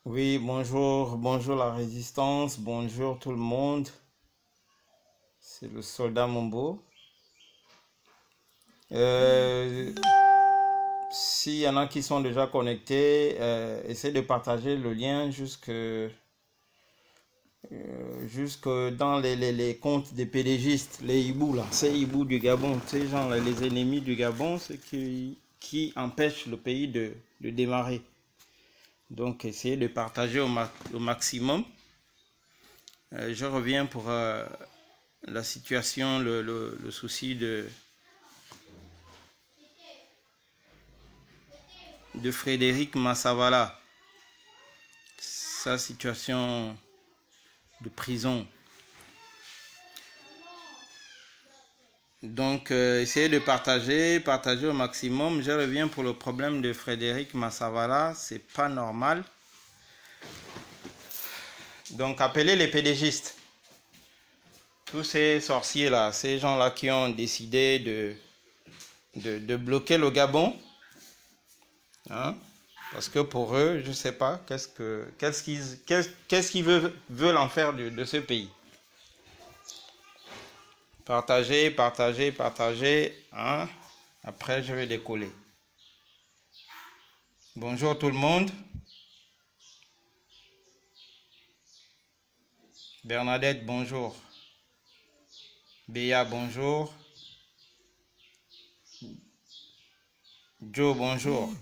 Oui, bonjour, bonjour la résistance, bonjour tout le monde. C'est le soldat Mombo. Euh, S'il y en a qui sont déjà connectés, essayez de partager le lien jusque dans les comptes des pédégistes, les hiboux là, ces hiboux du Gabon, ces gens là, les ennemis du Gabon, ceux qui empêchent le pays de démarrer. Donc essayez de partager au maximum. Je reviens pour la situation, le souci de Frédéric Massavala, sa situation de prison. Donc, essayez de partager au maximum. Je reviens pour le problème de Frédéric Massavala. C'est pas normal. Donc, appelez les pédégistes. Tous ces sorciers-là, ces gens-là qui ont décidé de bloquer le Gabon. Hein? Parce que pour eux, je ne sais pas qu'est-ce qu'ils veulent en faire de ce pays. Partagez, partagez, partagez. Hein? Après, je vais décoller. Bonjour tout le monde. Bernadette, bonjour. Béa, bonjour. Joe, bonjour.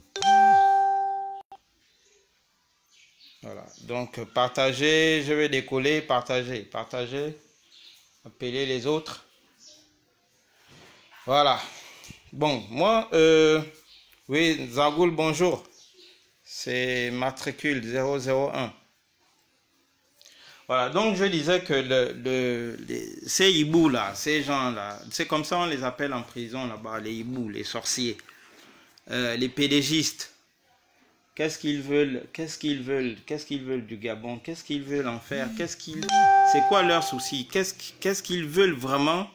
Voilà. Donc, partagez, je vais décoller, partagez, partagez. Appelez les autres. Voilà. Bon, moi, oui, Zagoul, bonjour. C'est matricule 001. Voilà, donc je disais que ces hiboux là, ces gens là, c'est comme ça on les appelle en prison là-bas, les hiboux, les sorciers, les pédégistes. Qu'est-ce qu'ils veulent? Qu'est-ce qu'ils veulent? Qu'est-ce qu'ils veulent du Gabon? Qu'est-ce qu'ils veulent en faire? C'est quoi leur souci? Qu'est-ce qu'ils veulent vraiment?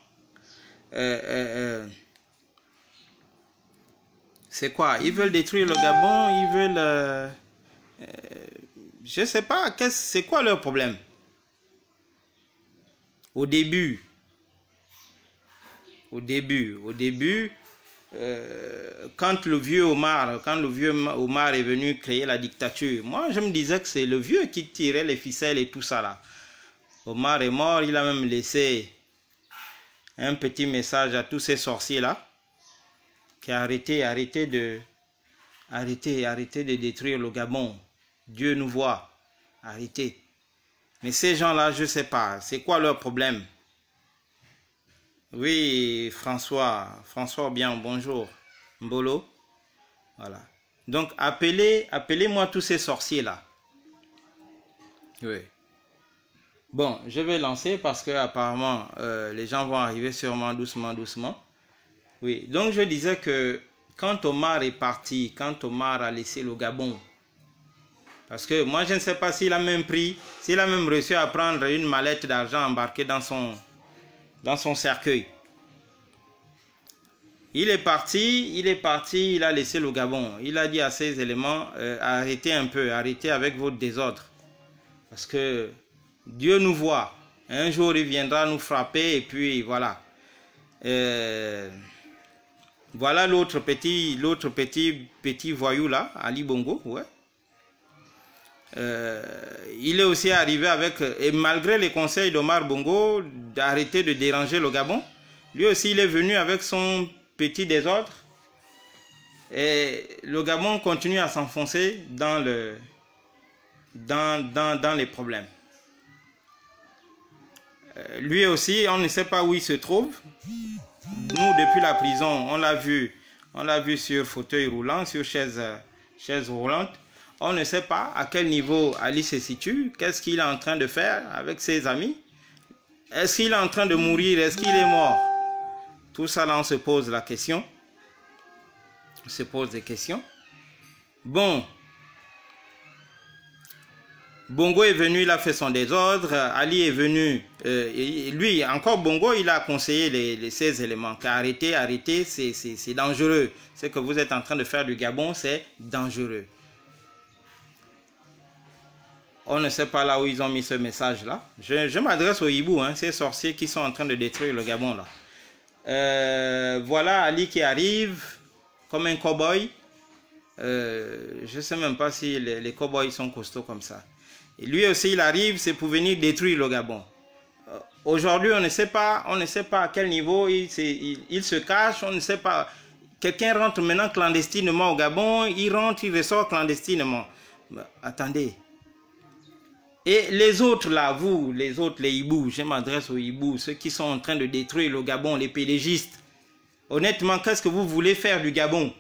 C'est quoi? Ils veulent détruire le Gabon? Ils veulent, je sais pas. C'est quoi leur problème? Au début, quand le vieux Omar est venu créer la dictature, moi je me disais que c'est le vieux qui tirait les ficelles et tout ça là. Omar est mort, il a même laissé un petit message à tous ces sorciers là, qui arrêtez de détruire le Gabon. Dieu nous voit, arrêtez. Mais ces gens là, je sais pas, c'est quoi leur problème? Oui, François bien, bonjour. Mbolo, voilà. Donc, appelez-moi tous ces sorciers-là. Oui. Bon, je vais lancer parce que apparemment, les gens vont arriver sûrement doucement, doucement. Oui, donc je disais que quand Omar est parti, quand Omar a laissé le Gabon, parce que moi, je ne sais pas s'il a même réussi à prendre une mallette d'argent embarquée dans son cercueil. Il est parti, il a laissé le Gabon. Il a dit à ces éléments, arrêtez un peu, arrêtez avec votre désordre. Parce que Dieu nous voit. Un jour, il viendra nous frapper et puis voilà. Voilà l'autre petit voyou là, Ali Bongo, ouais. Il est aussi arrivé avec, et malgré les conseils d'Omar Bongo d'arrêter de déranger le Gabon, lui aussi il est venu avec son petit désordre et le Gabon continue à s'enfoncer dans les problèmes. Lui aussi, on ne sait pas où il se trouve. Nous, depuis la prison, on l'a vu sur fauteuil roulant, sur chaise roulante. On ne sait pas à quel niveau Ali se situe, qu'est-ce qu'il est en train de faire avec ses amis. Est-ce qu'il est en train de mourir? Est-ce qu'il est mort? Tout ça, là, on se pose la question. On se pose des questions. Bon. Bongo est venu, il a fait son désordre. Ali est venu. Lui, encore Bongo, il a conseillé ces éléments. Arrêtez, c'est dangereux. Ce que vous êtes en train de faire du Gabon, c'est dangereux. On ne sait pas là où ils ont mis ce message-là. Je m'adresse aux hiboux, hein, ces sorciers qui sont en train de détruire le Gabon là. Voilà Ali qui arrive comme un cow-boy. Je ne sais même pas si les cow-boys sont costauds comme ça. Et lui aussi, il arrive, c'est pour venir détruire le Gabon. Aujourd'hui, on ne sait pas à quel niveau il se cache, on ne sait pas. Quelqu'un rentre maintenant clandestinement au Gabon, il rentre, il ressort clandestinement. Attendez. Et les autres là, vous, les autres, les hiboux, je m'adresse aux hiboux, ceux qui sont en train de détruire le Gabon, les pédégistes. Honnêtement, qu'est-ce que vous voulez faire du Gabon?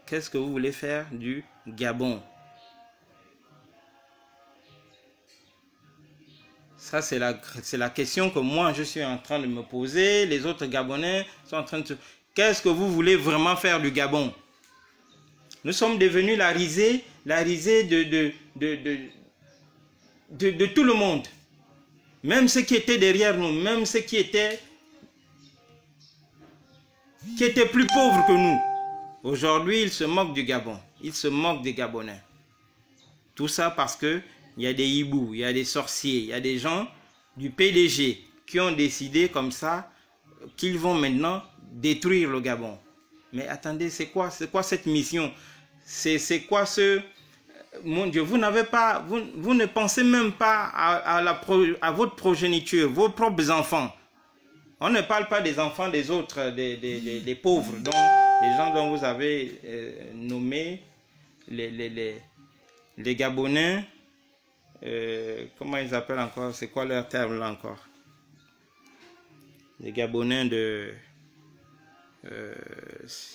Qu'est-ce que vous voulez faire du Gabon? Ça, c'est la question que moi, je suis en train de me poser. Les autres Gabonais sont en train de... Qu'est-ce que vous voulez vraiment faire du Gabon? Nous sommes devenus la risée de tout le monde. Même ceux qui étaient derrière nous, même ceux qui étaient plus pauvres que nous. Aujourd'hui, ils se moquent du Gabon. Ils se moquent des Gabonais. Tout ça parce que il y a des hiboux, il y a des sorciers, il y a des gens du PDG qui ont décidé comme ça qu'ils vont maintenant détruire le Gabon. Mais attendez, c'est quoi cette mission? C'est quoi ce... Mon Dieu, vous n'avez pas... Vous ne pensez même pas à votre progéniture, vos propres enfants. On ne parle pas des enfants des autres, des pauvres, donc les gens dont vous avez nommé les Gabonais. Comment ils appellent encore? C'est quoi leur terme là encore? Les Gabonais de...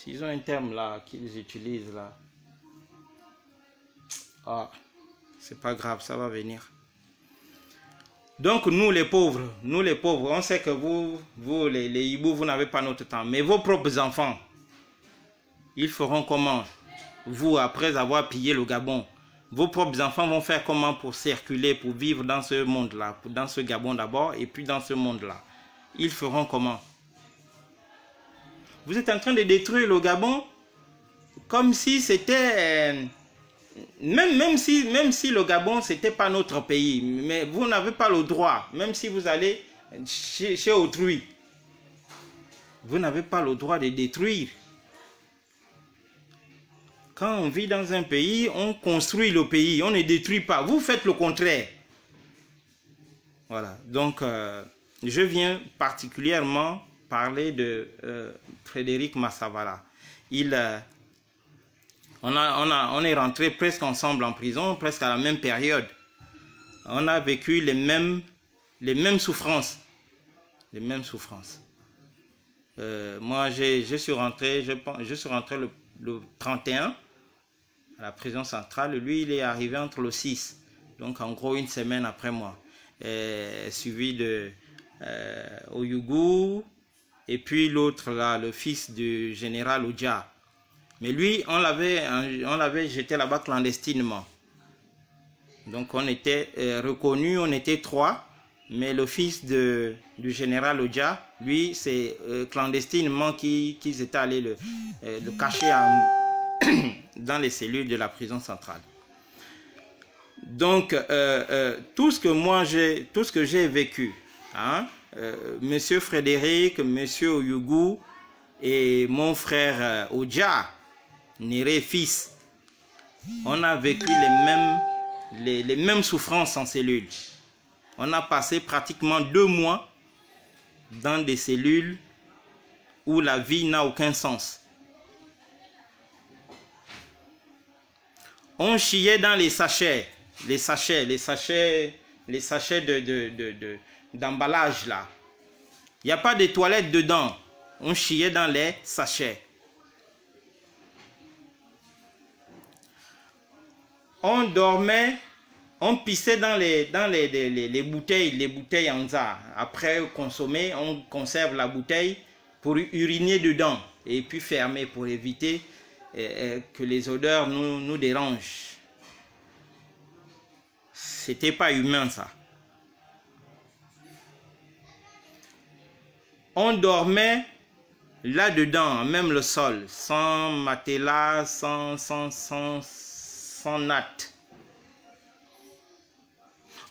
ils ont un terme là qu'ils utilisent là. Ah, c'est pas grave, ça va venir. Donc nous les pauvres, on sait que vous les hiboux, vous n'avez pas notre temps. Mais vos propres enfants, ils feront comment? Vous, après avoir pillé le Gabon, vos propres enfants vont faire comment pour circuler, pour vivre dans ce monde-là, dans ce Gabon d'abord, et puis dans ce monde-là? Ils feront comment? Vous êtes en train de détruire le Gabon comme si c'était... Même si le Gabon, c'était pas notre pays, mais vous n'avez pas le droit, même si vous allez chez autrui, vous n'avez pas le droit de détruire. Quand on vit dans un pays, on construit le pays, on ne détruit pas. Vous faites le contraire. Voilà, donc je viens particulièrement parler de Frédéric Massavara. On est rentré presque ensemble en prison, presque à la même période. On a vécu les mêmes souffrances. Les mêmes souffrances. Moi, je suis rentré le 31 à la prison centrale. Lui, il est arrivé entre le 6. Donc, en gros, une semaine après moi. Suivi de Oyougou. Et puis l'autre, là, le fils du général Oudja. Mais lui, on l'avait jeté là-bas clandestinement. Donc on était reconnus, on était 3. Mais le fils du général Oudja, lui, c'est clandestinement qu'ils étaient allés le cacher dans les cellules de la prison centrale. Donc tout ce que j'ai vécu, hein, Monsieur Frédéric, Monsieur Oyougou et mon frère Oudja, Néré fils, on a vécu les mêmes souffrances en cellule. On a passé pratiquement 2 mois dans des cellules où la vie n'a aucun sens. On chiait dans les sachets d'emballage là. Il n'y a pas de toilettes dedans. On chiait dans les sachets. On dormait, on pissait dans les bouteilles en za. Après consommer, on conserve la bouteille pour uriner dedans et puis fermer pour éviter que les odeurs nous dérangent. C'était pas humain ça. On dormait là-dedans, même le sol, sans matelas, sans natte.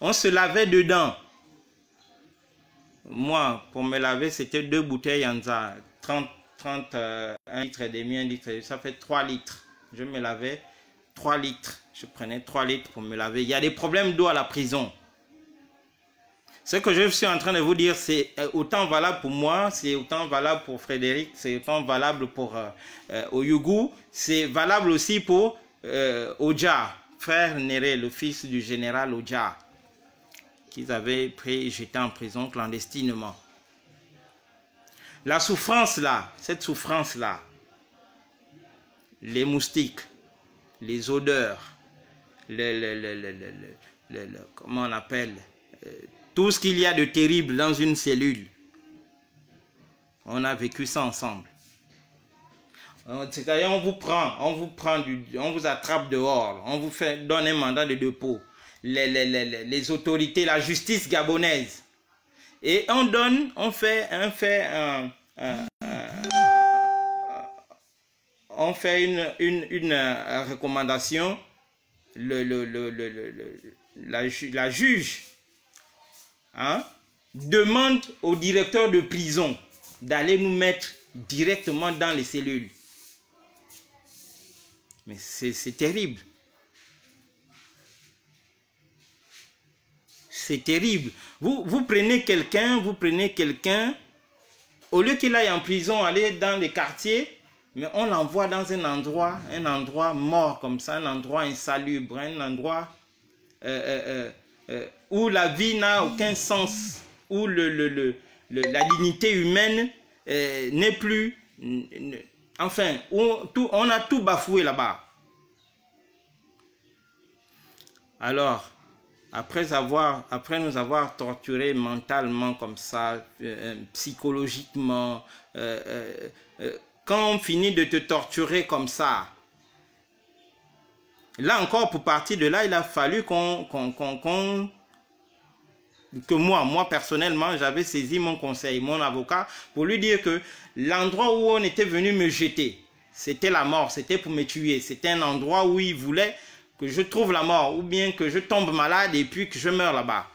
On se lavait dedans. Moi, pour me laver, c'était 2 bouteilles Yanza, 1 litre et demi, 1 litre, ça fait 3 litres. Je me lavais 3 litres. Je prenais 3 litres pour me laver. Il y a des problèmes d'eau à la prison. Ce que je suis en train de vous dire, c'est autant valable pour moi, c'est autant valable pour Frédéric, c'est autant valable pour Oyougou, c'est valable aussi pour Odja, frère Néré, le fils du général Odja, qu'ils avaient pris et jeté en prison clandestinement. La souffrance là, cette souffrance là, les moustiques, les odeurs, comment on appelle, tout ce qu'il y a de terrible dans une cellule. On a vécu ça ensemble. C'est-à-dire on vous attrape dehors, on vous donne un mandat de dépôt. Les autorités, la justice gabonaise. Et on fait une recommandation. La juge demande au directeur de prison d'aller nous mettre directement dans les cellules. Mais c'est terrible. C'est terrible. Vous prenez quelqu'un, au lieu qu'il aille en prison, aller dans les quartiers, mais on l'envoie dans un endroit mort comme ça, un endroit insalubre, un endroit où la vie n'a aucun sens, où la dignité humaine n'est plus... Enfin, on a tout bafoué là-bas. Alors, après nous avoir torturés mentalement comme ça, psychologiquement, quand on finit de te torturer comme ça, là encore, pour partir de là, il a fallu que moi personnellement, j'avais saisi mon conseil, mon avocat, pour lui dire que l'endroit où on était venu me jeter, c'était la mort, c'était pour me tuer. C'était un endroit où il voulait que je trouve la mort, ou bien que je tombe malade et puis que je meurs là-bas.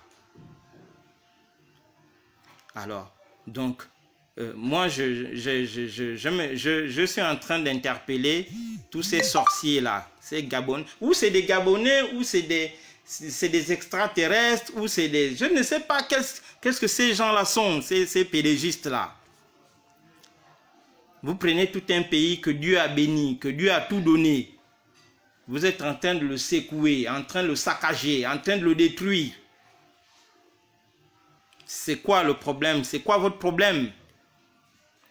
Alors, donc, moi, je suis en train d'interpeller tous ces sorciers-là, ces Gabonais, ou c'est des Gabonais, ou c'est des extraterrestres, ou c'est des... Je ne sais pas qu'est-ce que ces gens-là sont, ces pédégistes-là. Vous prenez tout un pays que Dieu a béni, que Dieu a tout donné. Vous êtes en train de le secouer, en train de le saccager, en train de le détruire. C'est quoi le problème? C'est quoi votre problème?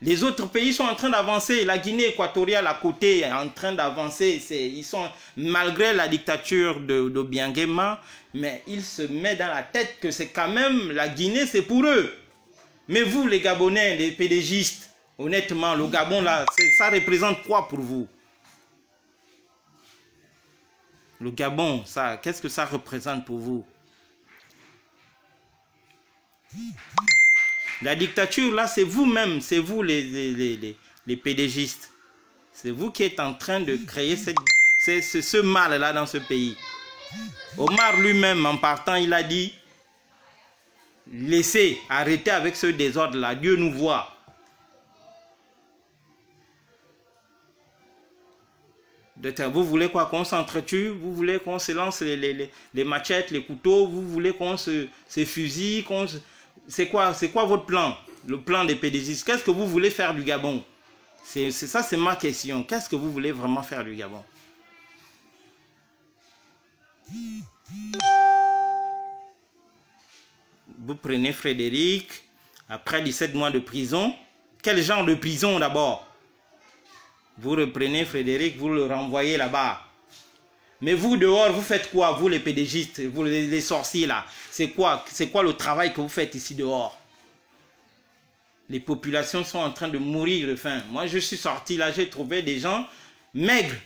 Les autres pays sont en train d'avancer. La Guinée équatoriale à côté est en train d'avancer. Ils sont, malgré la dictature de Biangema, mais ils se mettent dans la tête que c'est quand même la Guinée, c'est pour eux. Mais vous, les Gabonais, les pédégistes, honnêtement, le Gabon, là, ça représente quoi pour vous? Le Gabon, ça, qu'est-ce que ça représente pour vous? La dictature, là, c'est vous-même, c'est vous les pédégistes. C'est vous qui êtes en train de créer ce mal-là dans ce pays. Omar lui-même, en partant, il a dit, laissez, arrêtez avec ce désordre-là, Dieu nous voit. Vous voulez quoi? Qu'on s'entretue? Vous voulez qu'on se lance les machettes, les couteaux? Vous voulez qu'on se fusille? C'est quoi votre plan? Le plan des pédégistes. Qu'est-ce que vous voulez faire du Gabon? Ça, c'est ma question. Qu'est-ce que vous voulez vraiment faire du Gabon? Vous prenez Frédéric, après 17 mois de prison. Quel genre de prison d'abord? Vous reprenez Frédéric, vous le renvoyez là-bas. Mais vous dehors, vous faites quoi? Vous les pédégistes, vous les sorciers là. C'est quoi le travail que vous faites ici dehors? Les populations sont en train de mourir de faim. Moi, je suis sorti là, j'ai trouvé des gens maigres.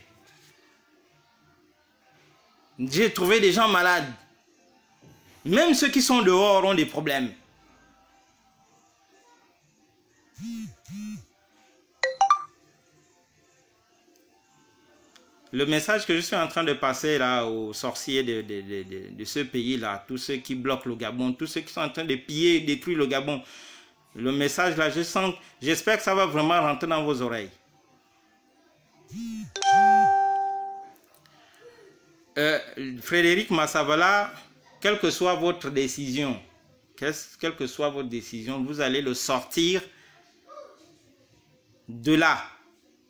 J'ai trouvé des gens malades. Même ceux qui sont dehors ont des problèmes. le message que je suis en train de passer là aux sorciers de ce pays-là, tous ceux qui bloquent le Gabon, tous ceux qui sont en train de piller, détruire le Gabon, le message là, j'espère que ça va vraiment rentrer dans vos oreilles. Frédéric Massavala, quelle que soit votre décision, vous allez le sortir de là.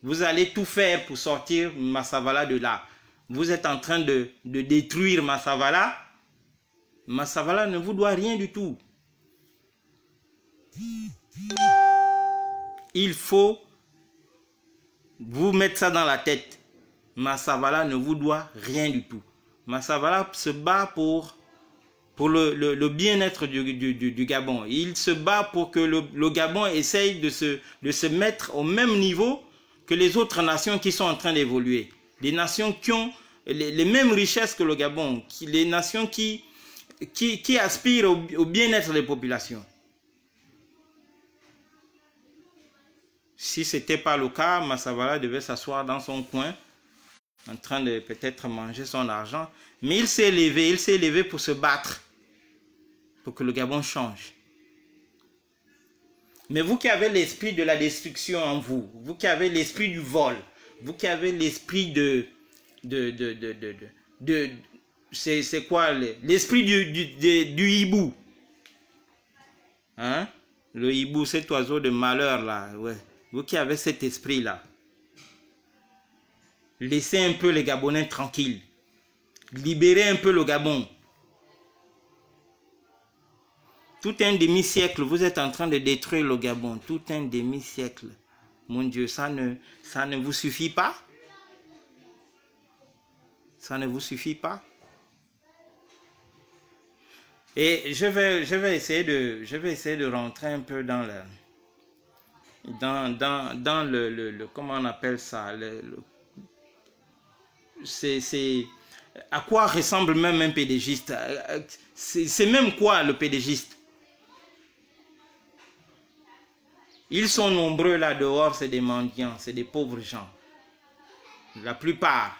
Vous allez tout faire pour sortir Massavala de là. Vous êtes en train de détruire Massavala. Massavala ne vous doit rien du tout. Il faut vous mettre ça dans la tête. Massavala ne vous doit rien du tout. Massavala se bat pour le bien-être du Gabon. Il se bat pour que le Gabon essaye de se mettre au même niveau que les autres nations qui sont en train d'évoluer. Des nations qui ont les mêmes richesses que le Gabon. Les nations qui aspirent au bien-être des populations. Si ce n'était pas le cas, Massavala devait s'asseoir dans son coin, en train de peut-être manger son argent. Mais il s'est levé pour se battre, pour que le Gabon change. Mais vous qui avez l'esprit de la destruction en vous, vous qui avez l'esprit du vol, vous qui avez l'esprit c'est quoi l'esprit du hibou, hein? Le hibou, cet oiseau de malheur là, ouais. Vous qui avez cet esprit là, laissez un peu les Gabonais tranquilles, libérez un peu le Gabon. Tout un demi-siècle, vous êtes en train de détruire le Gabon. Tout un demi-siècle. Mon Dieu, ça ne vous suffit pas? Ça ne vous suffit pas? Et je vais essayer de rentrer un peu dans le comment on appelle ça? C'est à quoi ressemble même un pédégiste? C'est même quoi le pédégiste? Ils sont nombreux là dehors, c'est des mendiants, c'est des pauvres gens. La plupart.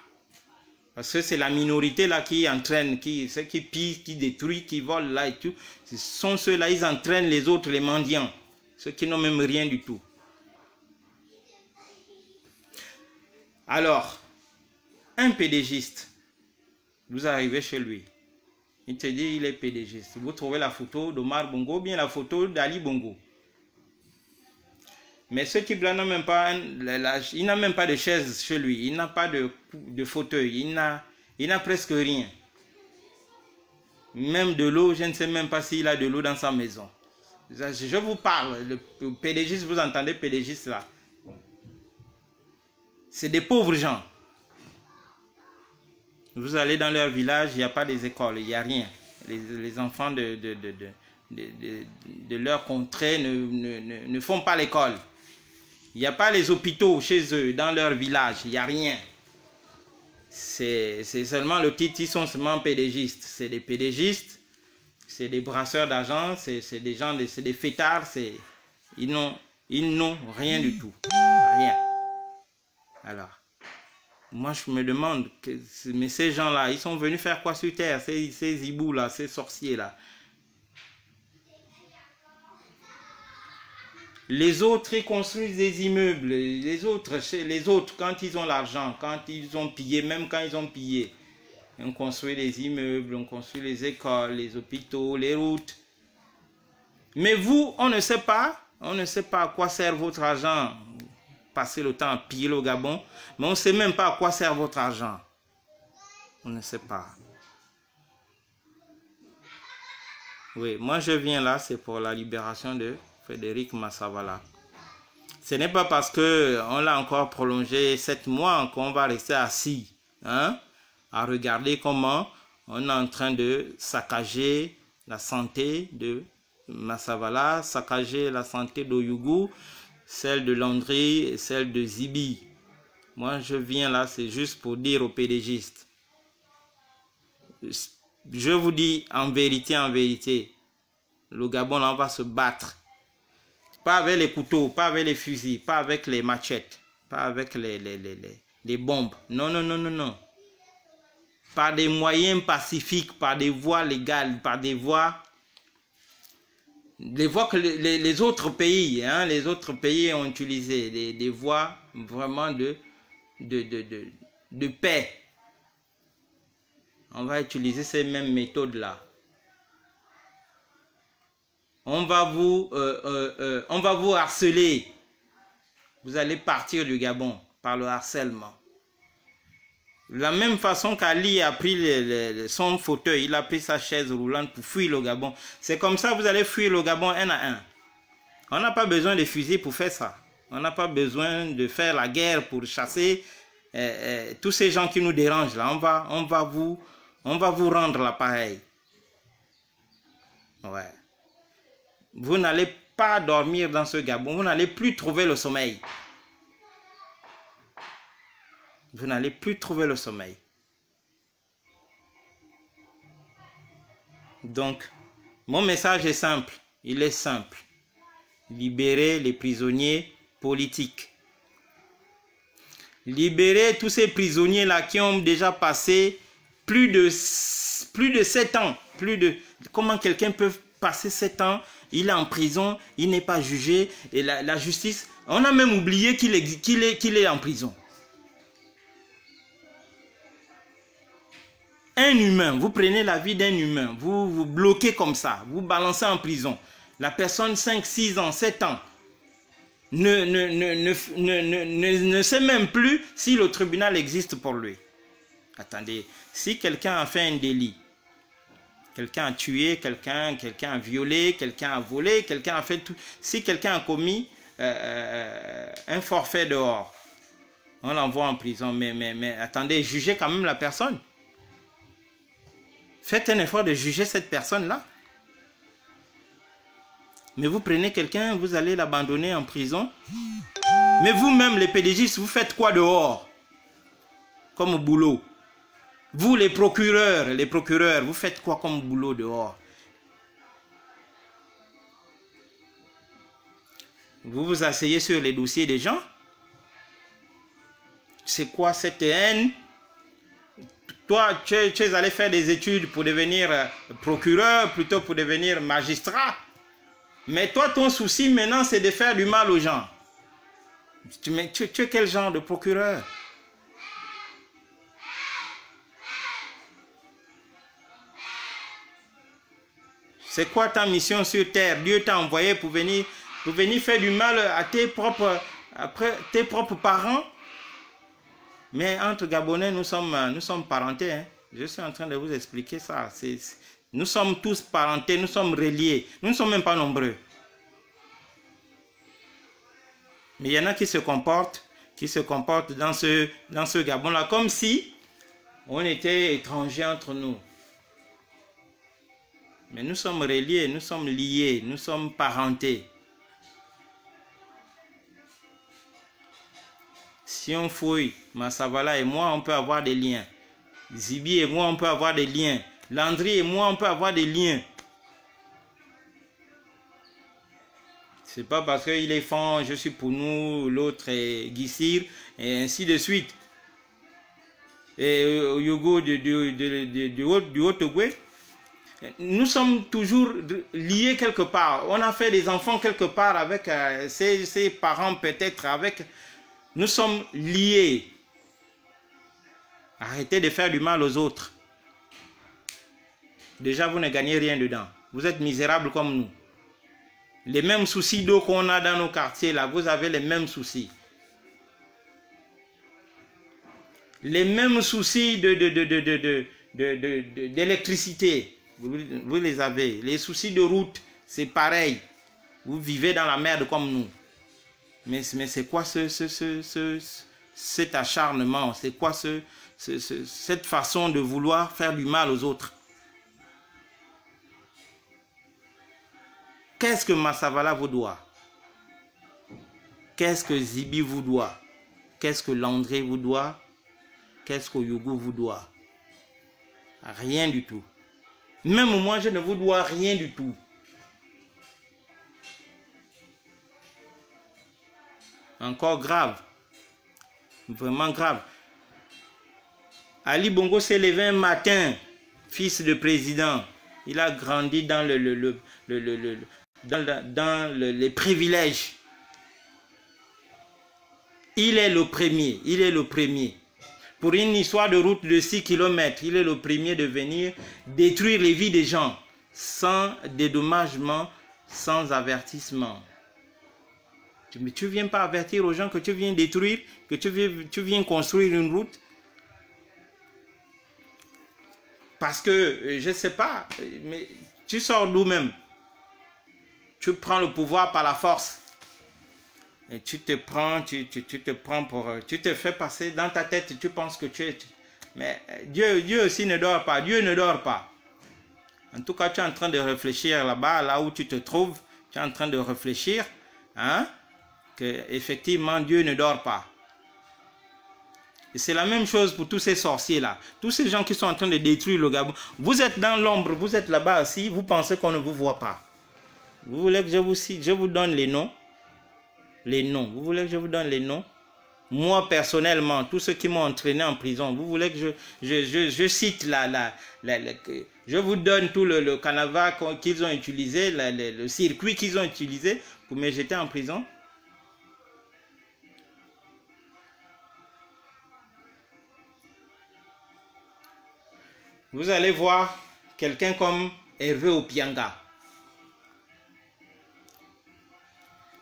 Parce que c'est la minorité là qui entraîne, ceux qui pillent, qui détruisent, qui volent là et tout. Ce sont ceux-là, ils entraînent les autres, les mendiants. Ceux qui n'ont même rien du tout. Alors, un pédégiste, vous arrivez chez lui. Il te dit il est pédégiste. Vous trouvez la photo d'Omar Bongo, bien la photo d'Ali Bongo. Mais ce qui n'a même pas, il n'a même pas de chaise chez lui, il n'a pas de fauteuil, il n'a presque rien. Même de l'eau, je ne sais même pas s'il a de l'eau dans sa maison. Je vous parle, le pédégiste, vous entendez pédégiste là. C'est des pauvres gens. Vous allez dans leur village, il n'y a pas des écoles, il n'y a rien. Les enfants de leur contrée ne font pas l'école. Il n'y a pas les hôpitaux chez eux, dans leur village, il n'y a rien. C'est seulement le titre, ils sont seulement pédégistes. C'est des pédégistes, c'est des brasseurs d'argent, c'est des gens, c'est des fêtards, ils n'ont rien du tout. Rien. Alors, moi je me demande, mais ces gens-là, ils sont venus faire quoi sur terre, ces hiboux-là, ces sorciers-là? Les autres, ils construisent des immeubles. Les autres, quand ils ont l'argent, quand ils ont pillé, même quand ils ont pillé, on construit des immeubles, on construit les écoles, les hôpitaux, les routes. Mais vous, on ne sait pas à quoi sert votre argent. Passer le temps à piller le Gabon, mais on ne sait même pas à quoi sert votre argent. On ne sait pas. Oui, moi je viens là, c'est pour la libération de Frédéric Massavala. Ce n'est pas parce qu'on l'a encore prolongé 7 mois qu'on va rester assis, hein, à regarder comment on est en train de saccager la santé de Massavala, saccager la santé d'Oyougou, celle de Landry et celle de Zibi. Moi je viens là, c'est juste pour dire aux pédégistes. Je vous dis en vérité, le Gabon là, on va se battre. Pas avec les couteaux, pas avec les fusils, pas avec les machettes, pas avec les des bombes. Non, non, non, non, non. Par des moyens pacifiques, par des voies légales, par des voies que les autres pays, hein, les autres pays ont utilisé, des voies vraiment de paix. On va utiliser ces mêmes méthodes-là. On va vous harceler. Vous allez partir du Gabon par le harcèlement. De la même façon qu'Ali a pris son fauteuil, il a pris sa chaise roulante pour fuir le Gabon. C'est comme ça que vous allez fuir le Gabon un à un. On n'a pas besoin de fusils pour faire ça. On n'a pas besoin de faire la guerre pour chasser tous ces gens qui nous dérangent là. On va vous rendre l'appareil. Ouais. Vous n'allez pas dormir dans ce Gabon. Vous n'allez plus trouver le sommeil. Vous n'allez plus trouver le sommeil. Donc, mon message est simple. Il est simple. Libérez les prisonniers politiques. Libérez tous ces prisonniers-là qui ont déjà passé plus de 7 ans. Comment quelqu'un peut passer 7 ans, il est en prison, il n'est pas jugé. Et la justice, on a même oublié qu'il est en prison. Un humain, vous prenez la vie d'un humain, vous bloquez comme ça, vous balancez en prison. La personne, 5, 6 ans, 7 ans, ne sait même plus si le tribunal existe pour lui. Attendez, si quelqu'un a fait un délit, quelqu'un a tué, quelqu'un a violé, quelqu'un a volé, quelqu'un a fait tout. Si quelqu'un a commis un forfait dehors, on l'envoie en prison. Mais attendez, jugez quand même la personne. Faites un effort de juger cette personne-là. Mais vous prenez quelqu'un, vous allez l'abandonner en prison. Mais vous-même, les pédégistes, vous faites quoi dehors? Comme boulot. Vous, les procureurs, vous faites quoi comme boulot dehors? Vous vous asseyez sur les dossiers des gens? C'est quoi cette haine? Toi, tu es allé faire des études pour devenir procureur, plutôt pour devenir magistrat. Mais toi, ton souci maintenant, c'est de faire du mal aux gens. Tu es quel genre de procureur? C'est quoi ta mission sur terre? Dieu t'a envoyé pour venir faire du mal à tes propres parents? Mais entre Gabonais, nous sommes parentés. Hein. Je suis en train de vous expliquer ça. Nous sommes tous parentés, nous sommes reliés. Nous ne sommes même pas nombreux. Mais il y en a qui se comportent dans ce Gabon-là comme si on était étrangers entre nous. Mais nous sommes reliés, nous sommes liés, nous sommes parentés. Si on fouille, Massavala et moi, on peut avoir des liens. Zibi et moi, on peut avoir des liens. Landry et moi, on peut avoir des liens. C'est pas parce qu'il est fan, je suis pour nous, l'autre est Gissir, et ainsi de suite. Et Yogo du Haut-Ogooué. Nous sommes toujours liés quelque part. On a fait des enfants quelque part avec ses parents peut-être avec... Nous sommes liés. Arrêtez de faire du mal aux autres. Déjà, vous ne gagnez rien dedans. Vous êtes misérables comme nous. Les mêmes soucis d'eau qu'on a dans nos quartiers, là, vous avez les mêmes soucis. Les mêmes soucis d'électricité, vous les avez. Les soucis de route, c'est pareil. Vous vivez dans la merde comme nous. Mais c'est quoi cet acharnement? C'est quoi cette façon de vouloir faire du mal aux autres? Qu'est-ce que Massavala vous doit? Qu'est-ce que Zibi vous doit? Qu'est-ce que Landré vous doit? Qu'est-ce que Yogo vous doit? Rien du tout. Même moi, je ne vous dois rien du tout. Encore grave. Vraiment grave. Ali Bongo s'est levé un matin, fils de président. Il a grandi dans les privilèges. Il est le premier, il est le premier. Pour une histoire de route de 6 km, il est le premier de venir détruire les vies des gens sans dédommagement, sans avertissement. Mais tu ne viens pas avertir aux gens que tu viens détruire, que tu viens construire une route. Parce que, je ne sais pas, mais tu sors d'où même? Tu prends le pouvoir par la force. Et tu te prends pour... Tu te fais passer dans ta tête, tu penses que tu es... Mais Dieu aussi ne dort pas. Dieu ne dort pas. En tout cas, tu es en train de réfléchir là-bas, là où tu te trouves. Tu es en train de réfléchir, hein, que effectivement Dieu ne dort pas. Et c'est la même chose pour tous ces sorciers-là. Tous ces gens qui sont en train de détruire le Gabon. Vous êtes dans l'ombre, vous êtes là-bas aussi, vous pensez qu'on ne vous voit pas. Vous voulez que je vous donne les noms? Les noms. Vous voulez que je vous donne les noms? Moi, personnellement, tous ceux qui m'ont entraîné en prison, vous voulez que je cite je vous donne tout le canevas qu'ils ont utilisé, le circuit qu'ils ont utilisé pour me jeter en prison? Vous allez voir quelqu'un comme Hervé Opianga.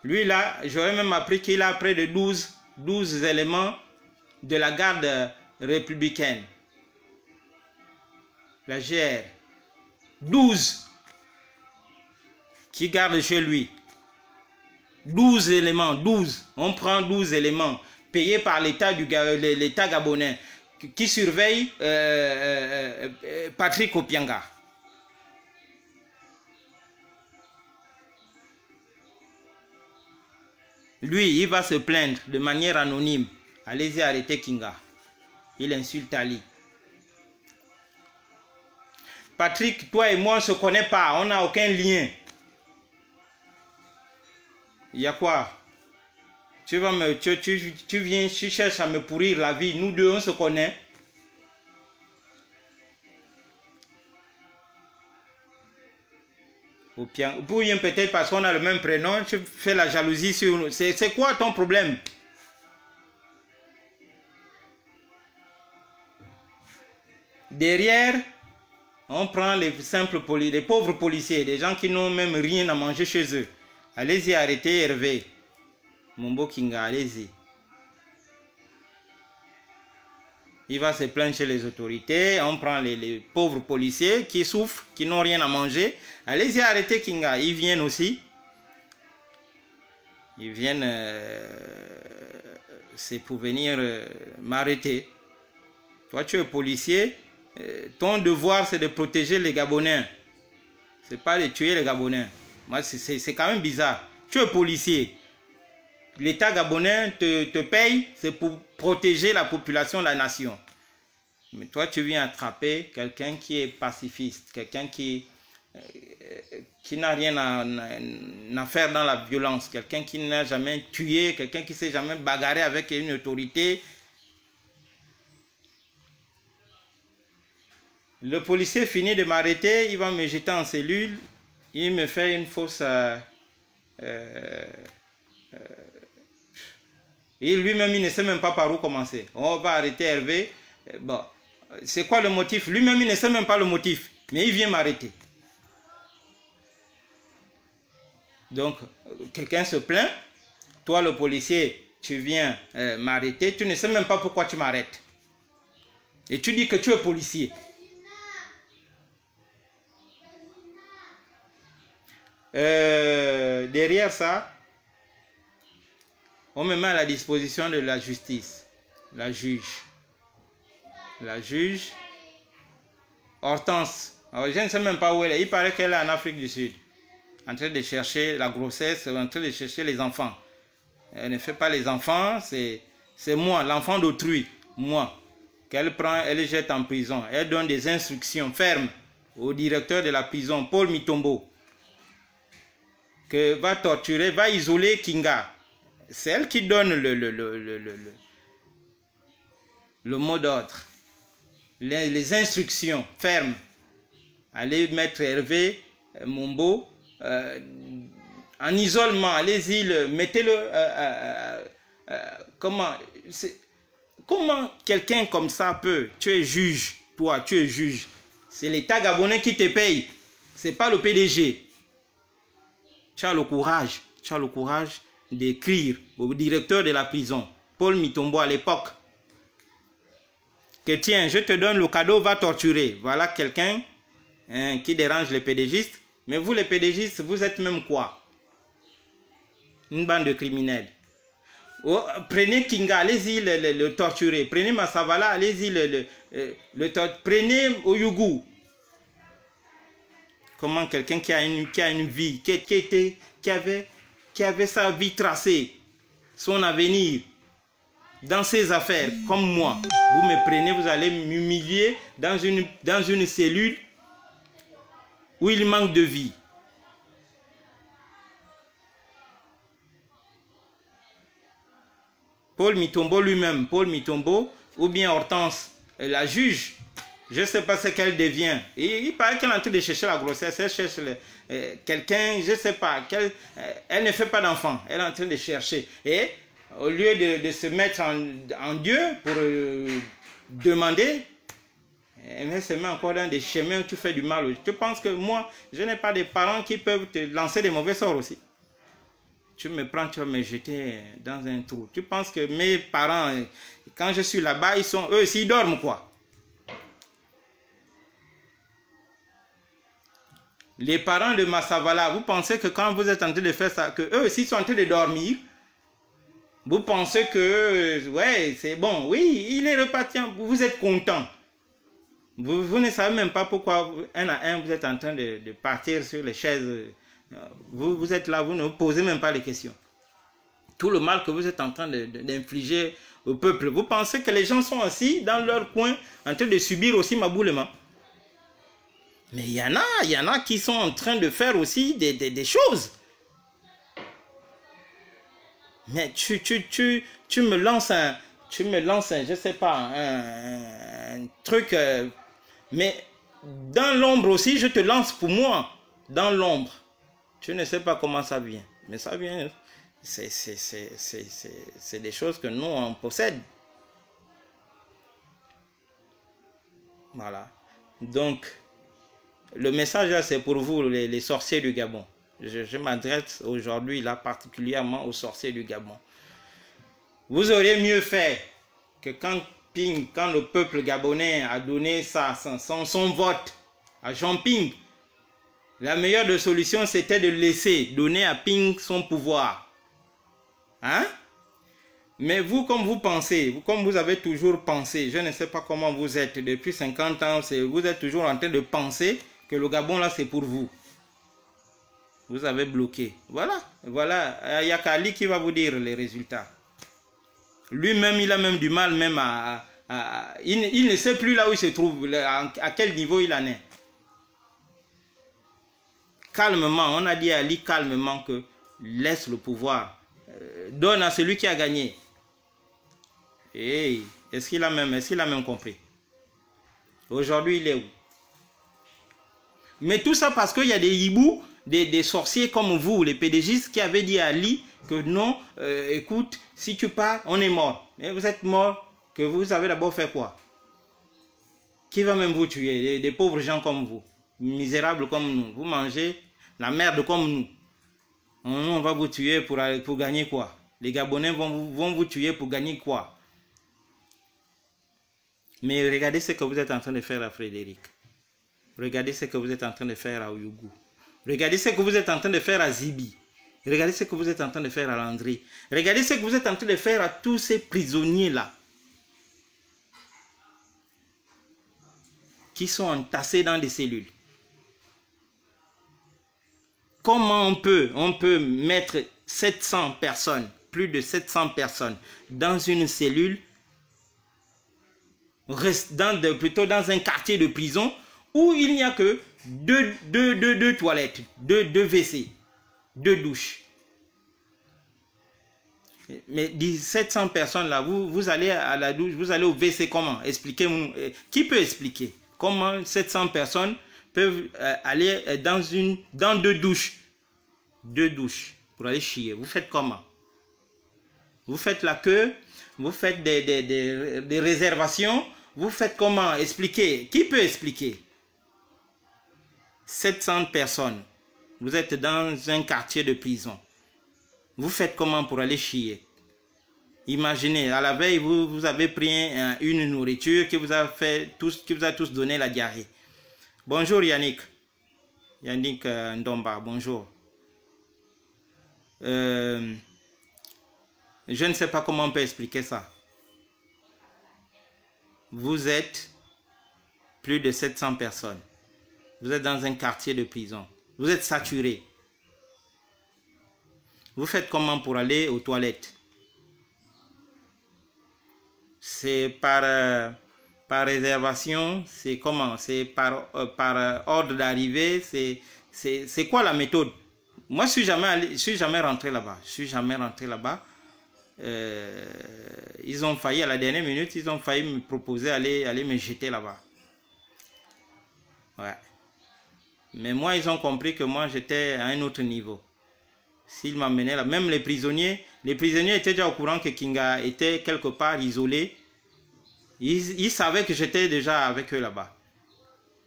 Lui là, j'aurais même appris qu'il a près de 12 éléments de la garde républicaine. La GR. 12 qui gardent chez lui. 12 éléments, 12. On prend 12 éléments payés par l'État gabonais qui surveille Patrick Opianga. Lui, il va se plaindre de manière anonyme. Allez-y, arrêtez Kinga. Il insulte Ali. Patrick, toi et moi, on ne se connaît pas. On n'a aucun lien. Il y a quoi? Tu viens, tu cherches à me pourrir la vie. Nous deux, on se connaît. Ou bien peut-être parce qu'on a le même prénom, tu fais la jalousie sur nous. C'est quoi ton problème? Derrière, on prend les pauvres policiers, des gens qui n'ont même rien à manger chez eux. Allez-y, arrêtez Hervé. Mombo Kinga, allez-y. Il va se plaindre chez les autorités. On prend les pauvres policiers qui souffrent, qui n'ont rien à manger. Allez-y, arrêtez Kinga. Ils viennent aussi. Ils viennent, c'est pour venir m'arrêter. Toi, tu es policier. Ton devoir, c'est de protéger les Gabonais. C'est pas de tuer les Gabonais. Moi, c'est quand même bizarre. Tu es policier. L'État gabonais te paye, c'est pour protéger la population, la nation. Mais toi, tu viens attraper quelqu'un qui est pacifiste, quelqu'un qui n'a rien à faire dans la violence, quelqu'un qui n'a jamais tué, quelqu'un qui ne s'est jamais bagarré avec une autorité. Le policier finit de m'arrêter, il va me jeter en cellule, il me fait une fausse... et lui-même, il ne sait même pas par où commencer. On va arrêter Hervé. Bon, c'est quoi le motif? Lui-même, il ne sait même pas le motif. Mais il vient m'arrêter. Donc, quelqu'un se plaint. Toi, le policier, tu viens m'arrêter. Tu ne sais même pas pourquoi tu m'arrêtes. Et tu dis que tu es policier. Derrière ça, on me met à la disposition de la justice, la juge. La juge, Hortense. Alors, je ne sais même pas où elle est. Il paraît qu'elle est en Afrique du Sud, en train de chercher la grossesse, en train de chercher les enfants. Elle ne fait pas les enfants, c'est moi, l'enfant d'autrui, moi, qu'elle prend, elle jette en prison. Elle donne des instructions fermes au directeur de la prison, Paul Mitombo, que va torturer, va isoler Kinga. C'est elle qui donne le mot d'ordre. les instructions fermes. Allez mettre Hervé Mombo en isolement. Allez-y, mettez-le. Comment quelqu'un comme ça peut? Tu es juge, toi, tu es juge. C'est l'État gabonais qui te paye. C'est pas le PDG. Tu as le courage. Tu as le courage d'écrire au directeur de la prison, Paul Mitombo à l'époque, que tiens, je te donne le cadeau, va torturer. Voilà quelqu'un qui dérange les PDGistes. Mais vous, les PDGistes, vous êtes même quoi? Une bande de criminels. Oh, prenez Kinga, allez-y le torturer. Prenez Massavala, allez-y prenez Oyougou. Comment quelqu'un qui a une vie, qui avait sa vie tracée, son avenir, dans ses affaires, comme moi, vous me prenez, vous allez m'humilier dans une cellule où il manque de vie. Paul Mitombo lui-même, Paul Mitombo, ou bien Hortense, la juge, je ne sais pas ce qu'elle devient. Il paraît qu'elle est en train de chercher la grossesse, elle cherche quelqu'un, je ne sais pas, elle ne fait pas d'enfant, elle est en train de chercher. Et au lieu de se mettre en Dieu pour demander, elle se met encore dans des chemins où tu fais du mal. Tu penses que moi, je n'ai pas de parents qui peuvent te lancer des mauvais sorts aussi? Tu me prends, tu vas me jeter dans un trou. Tu penses que mes parents, quand je suis là-bas, eux aussi, ils dorment quoi? Les parents de Massavala, vous pensez que quand vous êtes en train de faire ça, que eux aussi sont en train de dormir? Vous pensez que, ouais, c'est bon, oui, il est reparti, vous êtes content. Vous ne savez même pas pourquoi, un à un, vous êtes en train de partir sur les chaises. Vous êtes là, vous ne vous posez même pas les questions. Tout le mal que vous êtes en train d'infliger au peuple. Vous pensez que les gens sont assis dans leur coin en train de subir aussi maboulement? Mais il y en a qui sont en train de faire aussi des choses. Mais tu me lances je sais pas, un truc. Mais dans l'ombre aussi, je te lance pour moi. Dans l'ombre. Tu ne sais pas comment ça vient. Mais ça vient. C'est des choses que nous, on possède. Voilà. Donc, le message là, c'est pour vous, les sorciers du Gabon. Je m'adresse aujourd'hui là particulièrement aux sorciers du Gabon. Vous auriez mieux fait que quand le peuple gabonais a donné son vote à Jean Ping, la meilleure des solutions c'était de laisser donner à Ping son pouvoir. Hein? Mais vous, comme vous pensez, comme vous avez toujours pensé, je ne sais pas comment vous êtes, depuis 50 ans, vous êtes toujours en train de penser que le Gabon là c'est pour vous. Vous avez bloqué. Voilà. Il y a Kali qui va vous dire les résultats. Lui-même, il a même du mal même il ne sait plus là où il se trouve, à quel niveau il en est. Calmement, on a dit à Ali calmement que laisse le pouvoir. Donne à celui qui a gagné. Et est-ce qu'il a même compris? Aujourd'hui, il est où? Mais tout ça parce qu'il y a des hiboux, des sorciers comme vous, les PDGistes, qui avaient dit à Ali que non, écoute, si tu pars, on est mort. Mais vous êtes mort, que vous avez d'abord fait quoi? Qui va même vous tuer? Des pauvres gens comme vous, misérables comme nous. Vous mangez la merde comme nous. On va vous tuer pour gagner quoi? Les Gabonais vont vous tuer pour gagner quoi? Mais regardez ce que vous êtes en train de faire à Frédéric. Regardez ce que vous êtes en train de faire à Oyougou. Regardez ce que vous êtes en train de faire à Zibi. Regardez ce que vous êtes en train de faire à Landry. Regardez ce que vous êtes en train de faire à tous ces prisonniers-là. Qui sont entassés dans des cellules. Comment on peut mettre 700 personnes, plus de 700 personnes, dans une cellule, plutôt dans un quartier de prison, où il n'y a que deux toilettes, deux WC, deux douches. Mais 700 personnes là, vous allez à la douche, vous allez au WC comment? Expliquez-nous. Qui peut expliquer comment 700 personnes peuvent aller dans deux douches? Deux douches pour aller chier. Vous faites comment? Vous faites la queue, vous faites des réservations, vous faites comment? Expliquez. Qui peut expliquer? 700 personnes. Vous êtes dans un quartier de prison. Vous faites comment pour aller chier? Imaginez, à la veille, vous avez pris une nourriture qui vous a tous donné la diarrhée. Bonjour Yannick. Yannick Ndomba, bonjour. Je ne sais pas comment on peut expliquer ça. Vous êtes plus de 700 personnes. Vous êtes dans un quartier de prison. Vous êtes saturé. Vous faites comment pour aller aux toilettes? C'est par réservation? C'est comment? C'est par ordre d'arrivée? C'est quoi la méthode? Moi, je suis jamais rentré là-bas. Je suis jamais rentré là-bas. Ils ont failli à la dernière minute, ils ont failli me proposer aller me jeter là-bas. Ouais. Mais moi, ils ont compris que moi, j'étais à un autre niveau. S'ils m'amenaient là, même les prisonniers étaient déjà au courant que Kinga était quelque part isolé. Ils savaient que j'étais déjà avec eux là-bas.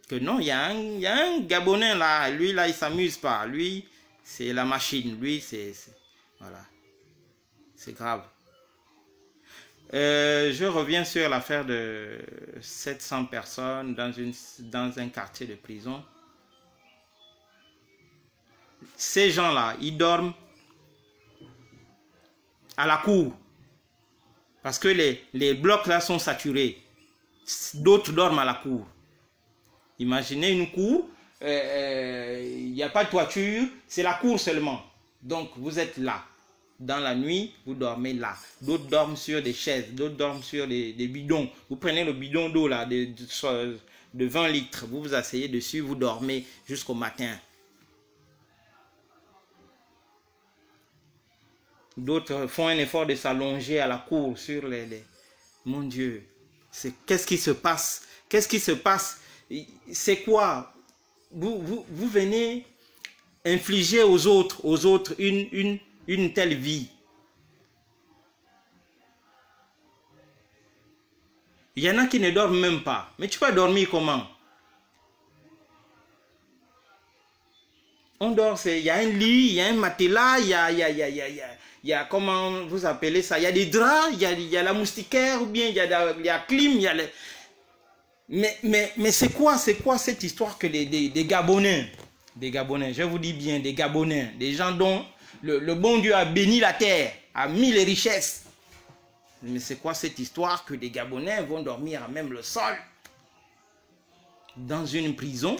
Que non, il y a un Gabonais là, lui là, il s'amuse pas. Lui, c'est la machine. Lui, voilà. C'est grave. Je reviens sur l'affaire de 700 personnes dans un quartier de prison. Ces gens-là, ils dorment à la cour. Parce que les blocs là sont saturés. D'autres dorment à la cour. Imaginez une cour, il n'y a pas de toiture, c'est la cour seulement. Donc vous êtes là. Dans la nuit, vous dormez là. D'autres dorment sur des chaises, d'autres dorment sur des bidons. Vous prenez le bidon d'eau là de 20 litres, vous vous asseyez dessus, vous dormez jusqu'au matin. D'autres font un effort de s'allonger à la cour sur Mon Dieu, qu'est-ce qui se passe? Qu'est-ce qui se passe? C'est quoi? Vous venez infliger aux autres une telle vie. Il y en a qui ne dorment même pas. Mais tu peux dormir comment? On dort, il y a un lit, il y a un matelas, il y a comment vous appelez ça? Il y a des draps, il y a la moustiquaire, ou bien il y a la clim, il y a les... Mais c'est quoi cette histoire que des Gabonais, je vous dis bien, des Gabonais, des gens dont le bon Dieu a béni la terre, a mis les richesses. Mais c'est quoi cette histoire que des Gabonais vont dormir à même le sol? Dans une prison?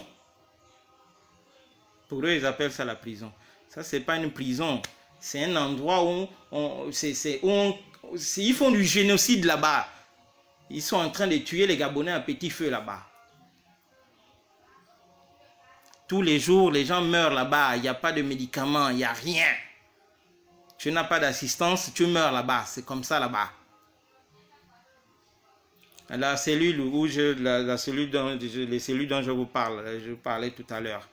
Pour eux, ils appellent ça la prison. Ça, c'est pas une prison. C'est un endroit où ils font du génocide là-bas. Ils sont en train de tuer les Gabonais à petit feu là-bas. Tous les jours, les gens meurent là-bas. Il n'y a pas de médicaments, il n'y a rien. Tu n'as pas d'assistance, tu meurs là-bas. C'est comme ça là-bas. La cellule où les cellules dont je vous parlais tout à l'heure.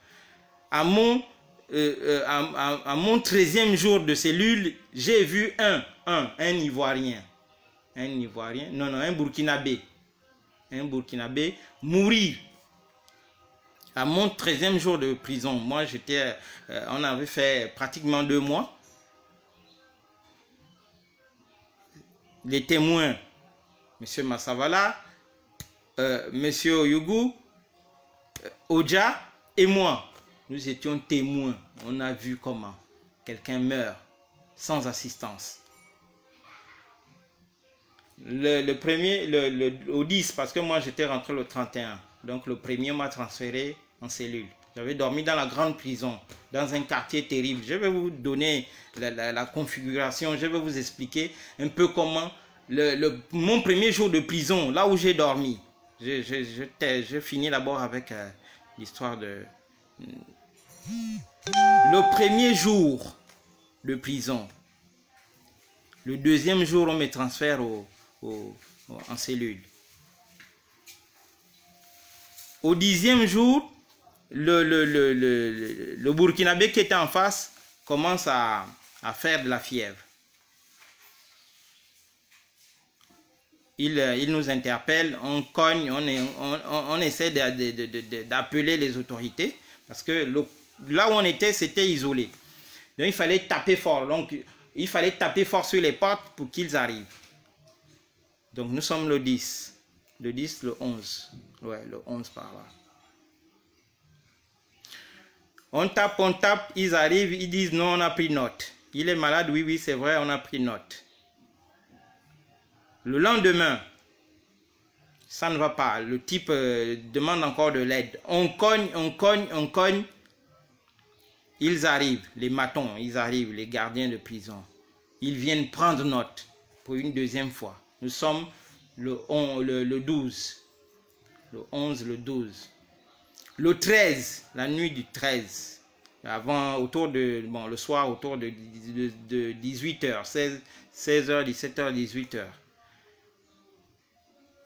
À mon 13e jour de cellule, j'ai vu un Ivoirien. Un Burkinabé. Un Burkinabé mourir. À mon 13e jour de prison. Moi, on avait fait pratiquement 2 mois. Les témoins, M. Massavala, M. Oyugou, Oja et moi. Nous étions témoins. On a vu comment quelqu'un meurt sans assistance. Au 10, parce que moi j'étais rentré le 31. Donc le premier m'a transféré en cellule. J'avais dormi dans la grande prison, dans un quartier terrible. Je vais vous donner la configuration. Je vais vous expliquer un peu comment mon premier jour de prison, là où j'ai dormi. Je finis d'abord avec l'histoire de... Le premier jour de prison, Le deuxième jour, on me transfère en cellule. Au 10e jour, le Burkinabé qui était en face commence à faire de la fièvre. Il nous interpelle, on cogne, on essaie d'appeler les autorités parce que là où on était, c'était isolé. Donc il fallait taper fort. Donc il fallait taper fort sur les portes pour qu'ils arrivent. Donc nous sommes le 10. Le 10, le 11. Ouais, le 11 par là. On tape, ils arrivent, ils disent non, on a pris note. Il est malade, oui, oui, c'est vrai, on a pris note. Le lendemain, ça ne va pas. Le type demande encore de l'aide. On cogne. Ils arrivent, les matons, ils arrivent, les gardiens de prison. Ils viennent prendre note pour une deuxième fois. Nous sommes le 12. Le 11, le 12. Le 13, la nuit du 13. Le soir, autour de 18h, 16h, 17h, 18h.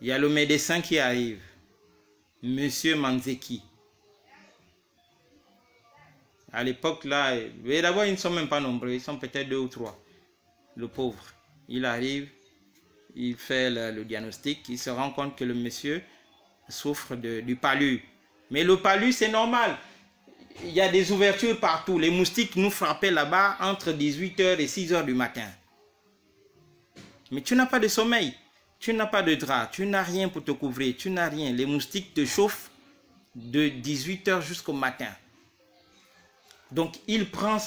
Il y a le médecin qui arrive, Monsieur Manzeki. À l'époque, là, d'abord, ils ne sont même pas nombreux, ils sont peut-être 2 ou 3. Le pauvre, il arrive, il fait le diagnostic, il se rend compte que le monsieur souffre du palu. Mais le palu, c'est normal. Il y a des ouvertures partout. Les moustiques nous frappaient là-bas entre 18h et 6h du matin. Mais tu n'as pas de sommeil. Tu n'as pas de drap, tu n'as rien pour te couvrir, tu n'as rien. Les moustiques te chauffent de 18h jusqu'au matin. Donc il prend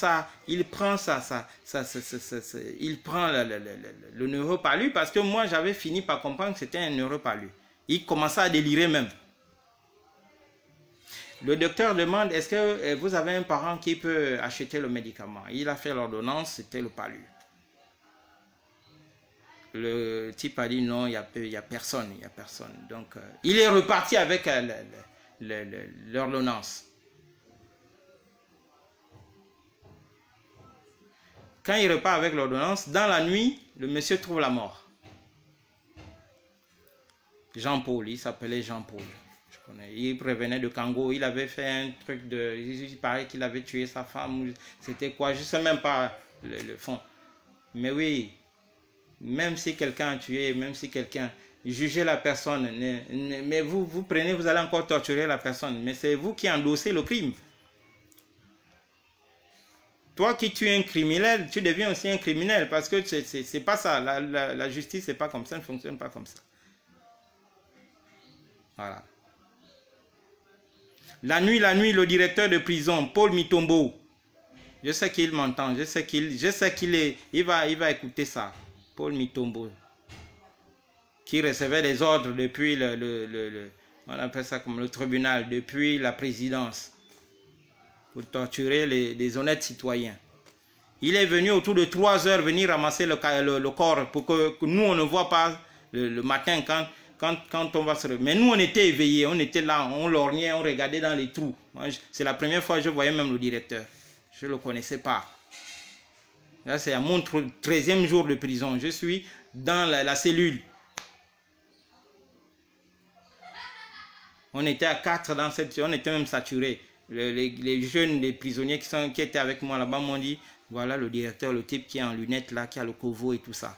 le neuropalu parce que moi j'avais fini par comprendre que c'était un neuropalu. Il commençait à délirer même. Le docteur demande, est-ce que vous avez un parent qui peut acheter le médicament? Il a fait l'ordonnance, c'était le palu. Le type a dit non, il n'y a personne. Donc, il est reparti avec l'ordonnance. Quand il repart avec l'ordonnance, dans la nuit, le monsieur trouve la mort. Jean-Paul, il s'appelait Jean-Paul. Il revenait de Congo, il avait fait un truc il paraît qu'il avait tué sa femme. C'était quoi? Je ne sais même pas le fond. Mais oui. Même si quelqu'un a tué, même si quelqu'un... Jugez la personne. Mais vous prenez, vous allez encore torturer la personne. Mais c'est vous qui endossez le crime. Toi qui tues un criminel, tu deviens aussi un criminel. Parce que c'est pas ça. La justice, c'est pas comme ça. Ça ne fonctionne pas comme ça. Voilà. La nuit, le directeur de prison, Paul Mitombo. Je sais qu'il m'entend. Je sais qu'il va écouter ça. Paul Mitombo, qui recevait des ordres depuis on appelle ça comme le tribunal, depuis la présidence, pour torturer les honnêtes citoyens. Il est venu autour de 3 heures venir ramasser le corps pour que nous, on ne voit pas le matin quand on va se réveiller. Mais nous, on était éveillés, on était là, on lorgnait, on regardait dans les trous. C'est la première fois que je voyais même le directeur. Je ne le connaissais pas. Là, c'est à mon 13e jour de prison. Je suis dans la cellule. On était à 4 dans cette... On était même saturés. Les jeunes, les prisonniers qui étaient avec moi là-bas m'ont dit, voilà le directeur, le type qui est en lunettes là, qui a le covo et tout ça.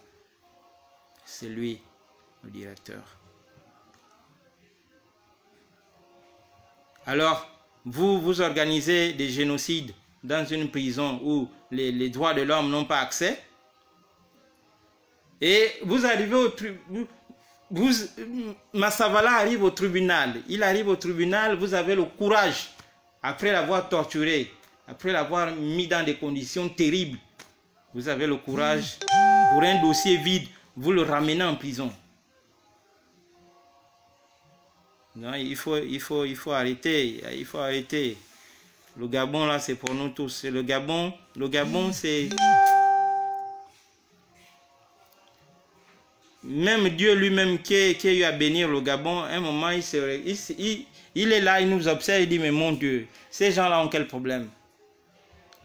C'est lui, le directeur. Alors, vous organisez des génocides dans une prison où les droits de l'homme n'ont pas accès. Et vous arrivez au tribunal. Massavala arrive au tribunal. Il arrive au tribunal, vous avez le courage, après l'avoir torturé, après l'avoir mis dans des conditions terribles, vous avez le courage, pour un dossier vide, vous le ramenez en prison. Non, il faut arrêter. Il faut arrêter. Le Gabon, là, c'est pour nous tous. Le Gabon, c'est... Même Dieu lui-même qui a eu à bénir le Gabon, à un moment, il est là, il nous observe, il dit, mais mon Dieu, ces gens-là ont quel problème?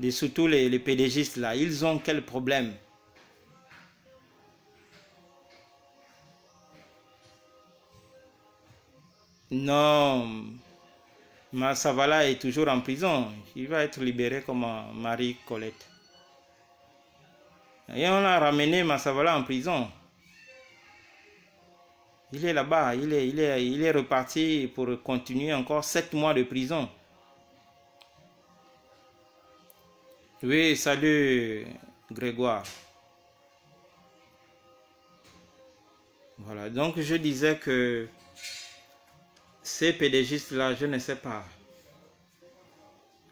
Et surtout les PDGistes, là, ils ont quel problème? Non, Massavala est toujours en prison. Il va être libéré comme Marie Colette. Et on a ramené Massavala en prison. Il est là-bas, il est reparti pour continuer encore 7 mois de prison. Oui, salut Grégoire. Voilà, donc je disais que ces PDGistes-là, je ne sais pas.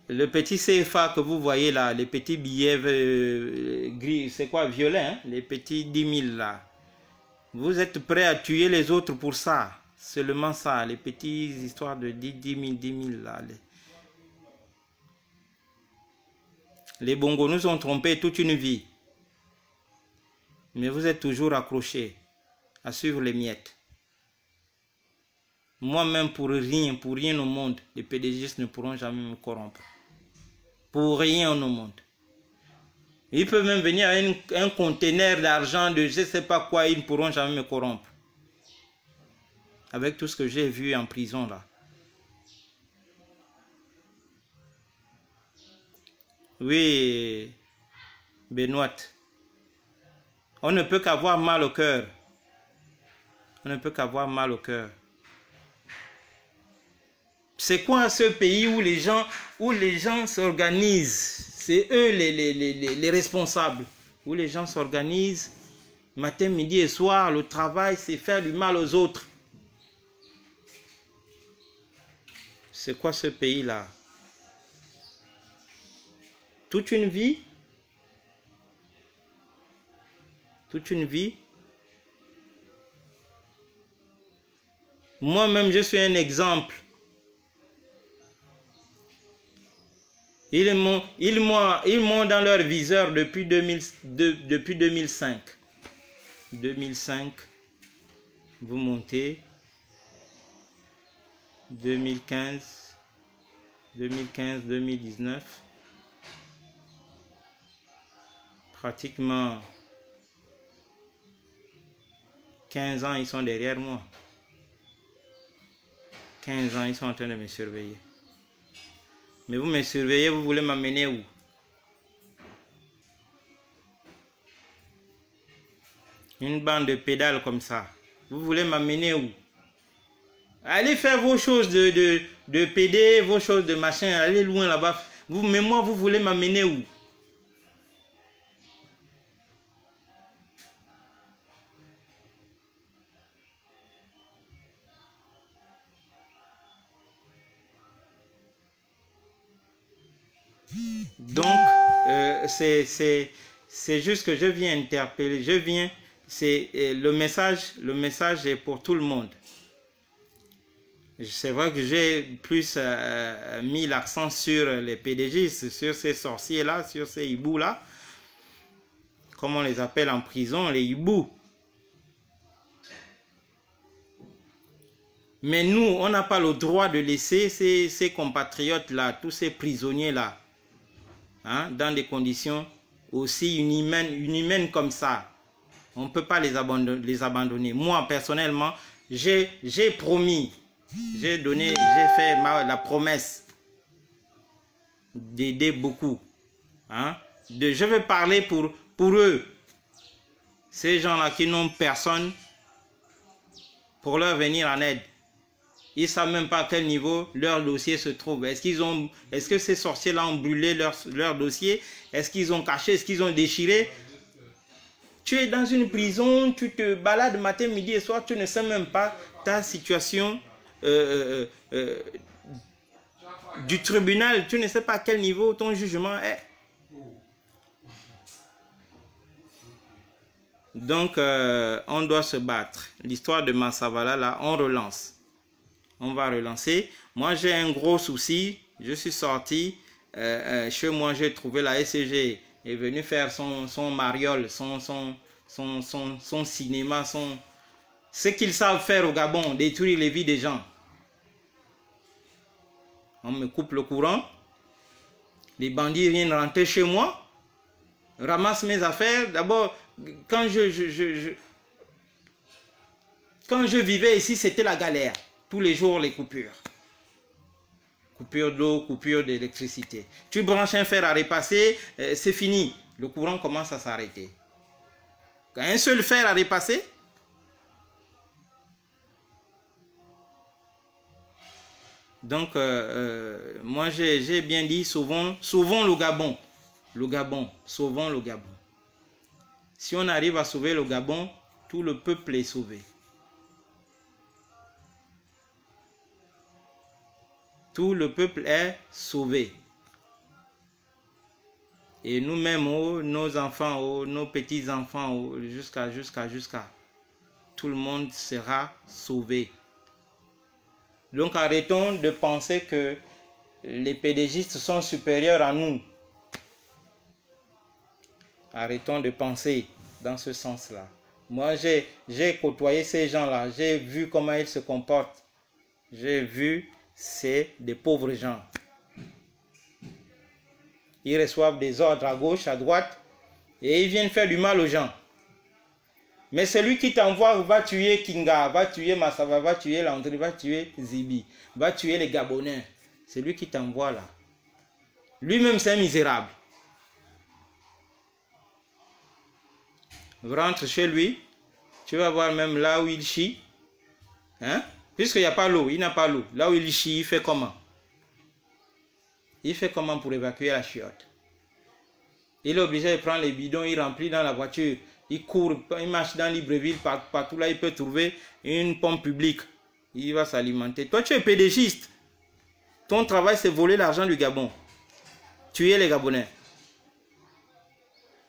Le petit CFA que vous voyez là, les petits billets gris, c'est quoi, violet, hein? Les petits 10 000 là. Vous êtes prêts à tuer les autres pour ça. Seulement ça, les petites histoires de 10 000 là. Les bongos nous ont trompés toute une vie. Mais vous êtes toujours accrochés à suivre les miettes. Moi-même, pour rien au monde, les PDGistes ne pourront jamais me corrompre. Pour rien au monde. Ils peuvent même venir avec un conteneur d'argent de je ne sais pas quoi, ils ne pourront jamais me corrompre. Avec tout ce que j'ai vu en prison là. Oui, Benoît. On ne peut qu'avoir mal au cœur. On ne peut qu'avoir mal au cœur. C'est quoi ce pays où les gens s'organisent? C'est eux les responsables. Où les gens s'organisent matin, midi et soir. Le travail, c'est faire du mal aux autres. C'est quoi ce pays-là? Toute une vie? Toute une vie? Moi-même, je suis un exemple. Ils m'ont dans leur viseur depuis 2005. 2005, vous montez. 2015, 2019. Pratiquement 15 ans, ils sont derrière moi. 15 ans, ils sont en train de me surveiller. Mais vous me surveillez, vous voulez m'amener où? Une bande de pédales comme ça. Vous voulez m'amener où? Allez faire vos choses de PD, vos choses de machin, allez loin là-bas. Mais moi, vous voulez m'amener où? Donc, c'est juste que je viens interpeller, le message est pour tout le monde. C'est vrai que j'ai plus mis l'accent sur les PDG, sur ces sorciers-là, sur ces hiboux-là, comme on les appelle en prison, les hiboux. Mais nous, on n'a pas le droit de laisser ces compatriotes-là, tous ces prisonniers-là, hein, dans des conditions aussi inhumaines comme ça. On ne peut pas les abandonner. Moi, personnellement, j'ai promis, j'ai fait la promesse d'aider beaucoup. Hein. Je vais parler pour eux. Ces gens-là qui n'ont personne pour leur venir en aide. Ils ne savent même pas à quel niveau leur dossier se trouve. Est-ce que ces sorciers-là ont brûlé leur dossier? Est-ce qu'ils ont caché? Est-ce qu'ils ont déchiré? Tu es dans une prison, tu te balades matin, midi et soir, tu ne sais même pas ta situation du tribunal. Tu ne sais pas à quel niveau ton jugement est. Donc, on doit se battre. L'histoire de Massavala, là, on relance. On va relancer. Moi, j'ai un gros souci. Je suis sorti. Chez moi, j'ai trouvé la SCG. Est venu faire son mariole, son cinéma, ce qu'ils savent faire au Gabon, détruire les vies des gens. On me coupe le courant. Les bandits viennent rentrer chez moi. Ramassent mes affaires. D'abord, quand je vivais ici, c'était la galère. Tous les jours, les coupures. Coupure d'eau, coupure d'électricité. Tu branches un fer à repasser, c'est fini. Le courant commence à s'arrêter. Quand un seul fer à repasser, donc moi j'ai bien dit sauvons le Gabon. Le Gabon, sauvons le Gabon. Si on arrive à sauver le Gabon, tout le peuple est sauvé. Tout le peuple est sauvé. Et nous-mêmes, nos enfants, nos petits-enfants, jusqu'à. Tout le monde sera sauvé. Donc arrêtons de penser que les pédégistes sont supérieurs à nous. Arrêtons de penser dans ce sens-là. Moi, j'ai côtoyé ces gens-là. J'ai vu comment ils se comportent. J'ai vu, c'est des pauvres gens. Ils reçoivent des ordres à gauche, à droite, et ils viennent faire du mal aux gens. Mais celui qui t'envoie va tuer Kinga, va tuer Massava, va tuer Landry, va tuer Zibi, va tuer les Gabonais. C'est lui qui t'envoie là. Lui-même, c'est un misérable. Rentre chez lui, tu vas voir même là où il chie. Hein? Puisqu'il n'y a pas l'eau, il n'a pas l'eau. Là où il chie, il fait comment? Il fait comment pour évacuer la chiotte? Il est obligé de prendre les bidons, il remplit dans la voiture. Il court, il marche dans Libreville, partout là, il peut trouver une pompe publique. Il va s'alimenter. Toi, tu es pédégiste. Ton travail, c'est voler l'argent du Gabon. Tuer les Gabonais.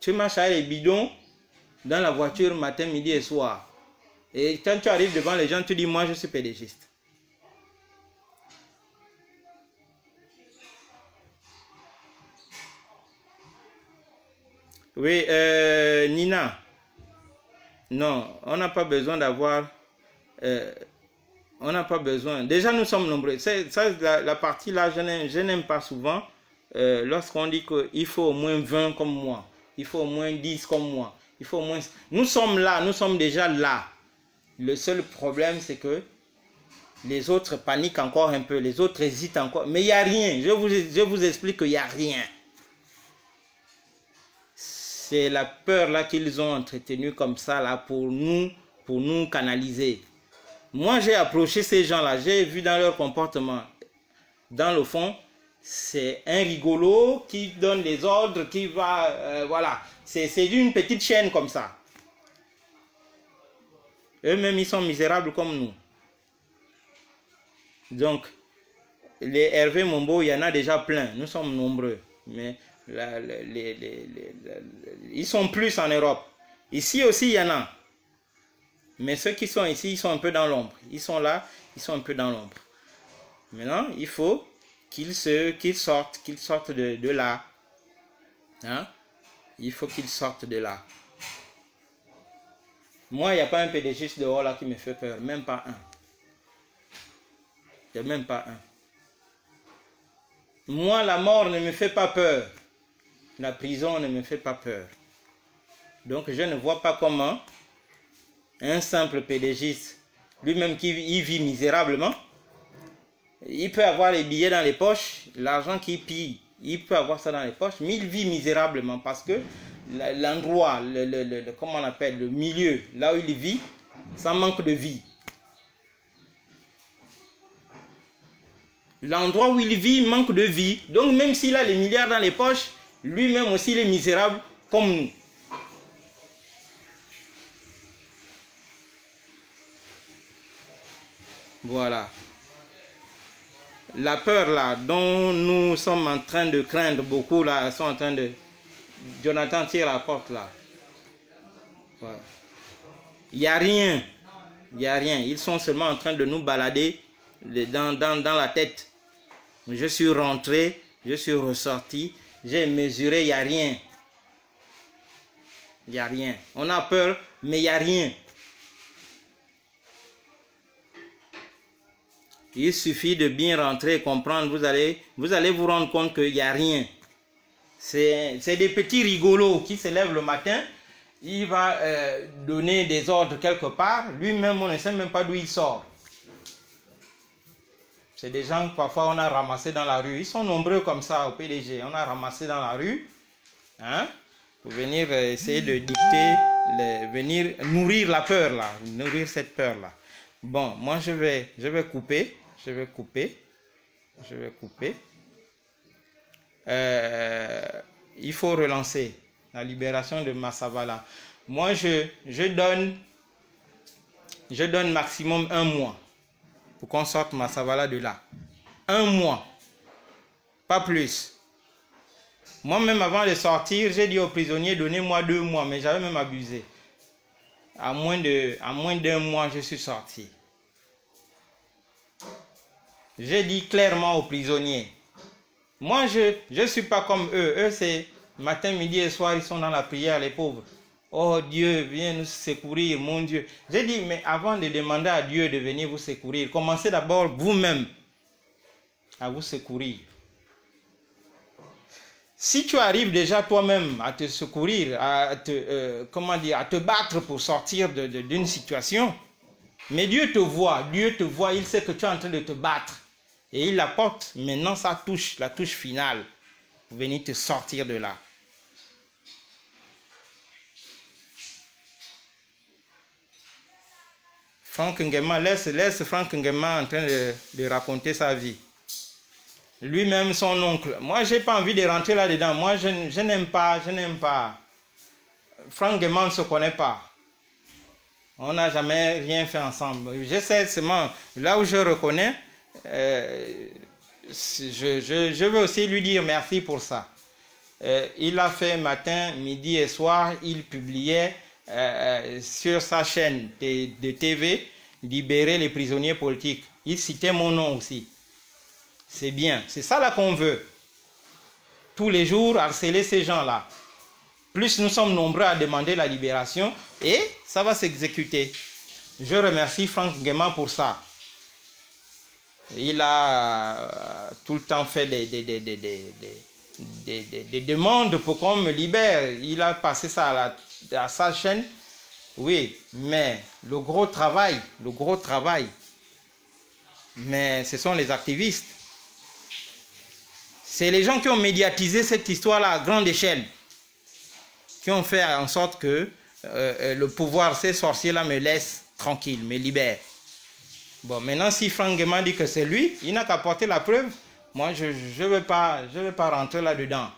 Tu marches avec les bidons dans la voiture matin, midi et soir. Et quand tu arrives devant les gens, tu dis, moi, je suis pédégiste. Oui, Nina. Non, on n'a pas besoin d'avoir... on n'a pas besoin. Déjà, nous sommes nombreux. Ça, la partie là, je n'aime pas souvent. Lorsqu'on dit qu'il faut au moins 20 comme moi. Il faut au moins 10 comme moi. Il faut au moins... Nous sommes là, nous sommes déjà là. Le seul problème, c'est que les autres paniquent encore un peu. Les autres hésitent encore. Mais il n'y a rien. Je vous explique qu'il n'y a rien. C'est la peur là qu'ils ont entretenue comme ça là pour nous canaliser. Moi, j'ai approché ces gens-là. J'ai vu dans leur comportement. Dans le fond, c'est un rigolo qui donne des ordres, qui va... voilà. C'est une petite chaîne comme ça. Eux-mêmes, ils sont misérables comme nous. Donc, les Hervé Mombo, il y en a déjà plein. Nous sommes nombreux. Mais ils sont plus en Europe. Ici aussi, il y en a. Mais ceux qui sont ici, ils sont un peu dans l'ombre. Ils sont là, ils sont un peu dans l'ombre. Maintenant, il faut qu'ils sortent de là. Hein? Il faut qu'ils sortent de là. Moi, il n'y a pas un pédégiste dehors là qui me fait peur. Même pas un. Il n'y a même pas un. Moi, la mort ne me fait pas peur. La prison ne me fait pas peur. Donc, je ne vois pas comment un simple pédégiste, lui-même qui vit misérablement, il peut avoir les billets dans les poches, l'argent qu'il pille, il peut avoir ça dans les poches, mais il vit misérablement parce que l'endroit, comment on appelle, le milieu, là où il vit, ça manque de vie. L'endroit où il vit manque de vie. Donc même s'il a les milliards dans les poches, lui-même aussi il est misérable comme nous. Voilà. La peur là, dont nous sommes en train de craindre beaucoup là, sont en train de... Jonathan tire la porte là. Voilà. Il n'y a rien. Il n'y a rien. Ils sont seulement en train de nous balader dans la tête. Je suis rentré, je suis ressorti, j'ai mesuré, il n'y a rien. Il n'y a rien. On a peur, mais il n'y a rien. Il suffit de bien rentrer et comprendre, vous allez vous rendre compte qu'il n'y a rien. C'est des petits rigolos qui se lèvent le matin, il va donner des ordres quelque part, lui-même on ne sait même pas d'où il sort. C'est des gens que parfois on a ramassé dans la rue. Ils sont nombreux comme ça au PDG. On a ramassé dans la rue, hein, pour venir essayer de dicter, venir nourrir la peur là, nourrir cette peur là. Bon, moi je vais couper. Il faut relancer la libération de Massavala. Moi, je donne maximum 1 mois pour qu'on sorte Massavala de là. 1 mois, pas plus. Moi-même, avant de sortir, j'ai dit aux prisonniers, donnez-moi 2 mois, mais j'avais même abusé. À moins d'1 mois, je suis sorti. J'ai dit clairement aux prisonniers, moi, je ne suis pas comme eux. Eux, c'est matin, midi et soir, ils sont dans la prière, les pauvres. Oh Dieu, viens nous secourir, mon Dieu. J'ai dit, mais avant de demander à Dieu de venir vous secourir, commencez d'abord vous-même à vous secourir. Si tu arrives déjà toi-même à te secourir, à te battre pour sortir d'une situation, mais Dieu te voit, il sait que tu es en train de te battre. Et il apporte maintenant sa touche, la touche finale, pour venir te sortir de là. Franck Nguema, laisse Franck Nguema en train de raconter sa vie. Lui-même, son oncle. Moi, je n'ai pas envie de rentrer là-dedans. Moi, je n'aime pas. Franck Nguema ne se connaît pas. On n'a jamais rien fait ensemble. J'essaie seulement, là où je reconnais, je veux aussi lui dire merci pour ça. Il a fait matin, midi et soir, il publiait sur sa chaîne de TV, libérer les prisonniers politiques. Il citait mon nom aussi. C'est bien, c'est ça là qu'on veut. Tous les jours, harceler ces gens-là. Plus nous sommes nombreux à demander la libération, et ça va s'exécuter. Je remercie Franck Nguema pour ça. Il a tout le temps fait des demandes pour qu'on me libère. Il a passé ça à sa chaîne. Oui, mais le gros travail, mais ce sont les activistes. C'est les gens qui ont médiatisé cette histoire-là à grande échelle, qui ont fait en sorte que le pouvoir, ces sorciers-là me laissent tranquille, me libèrent. Bon, maintenant, si Franck Nguema dit que c'est lui, il n'a qu'à porter la preuve. Moi, je ne veux pas rentrer là-dedans.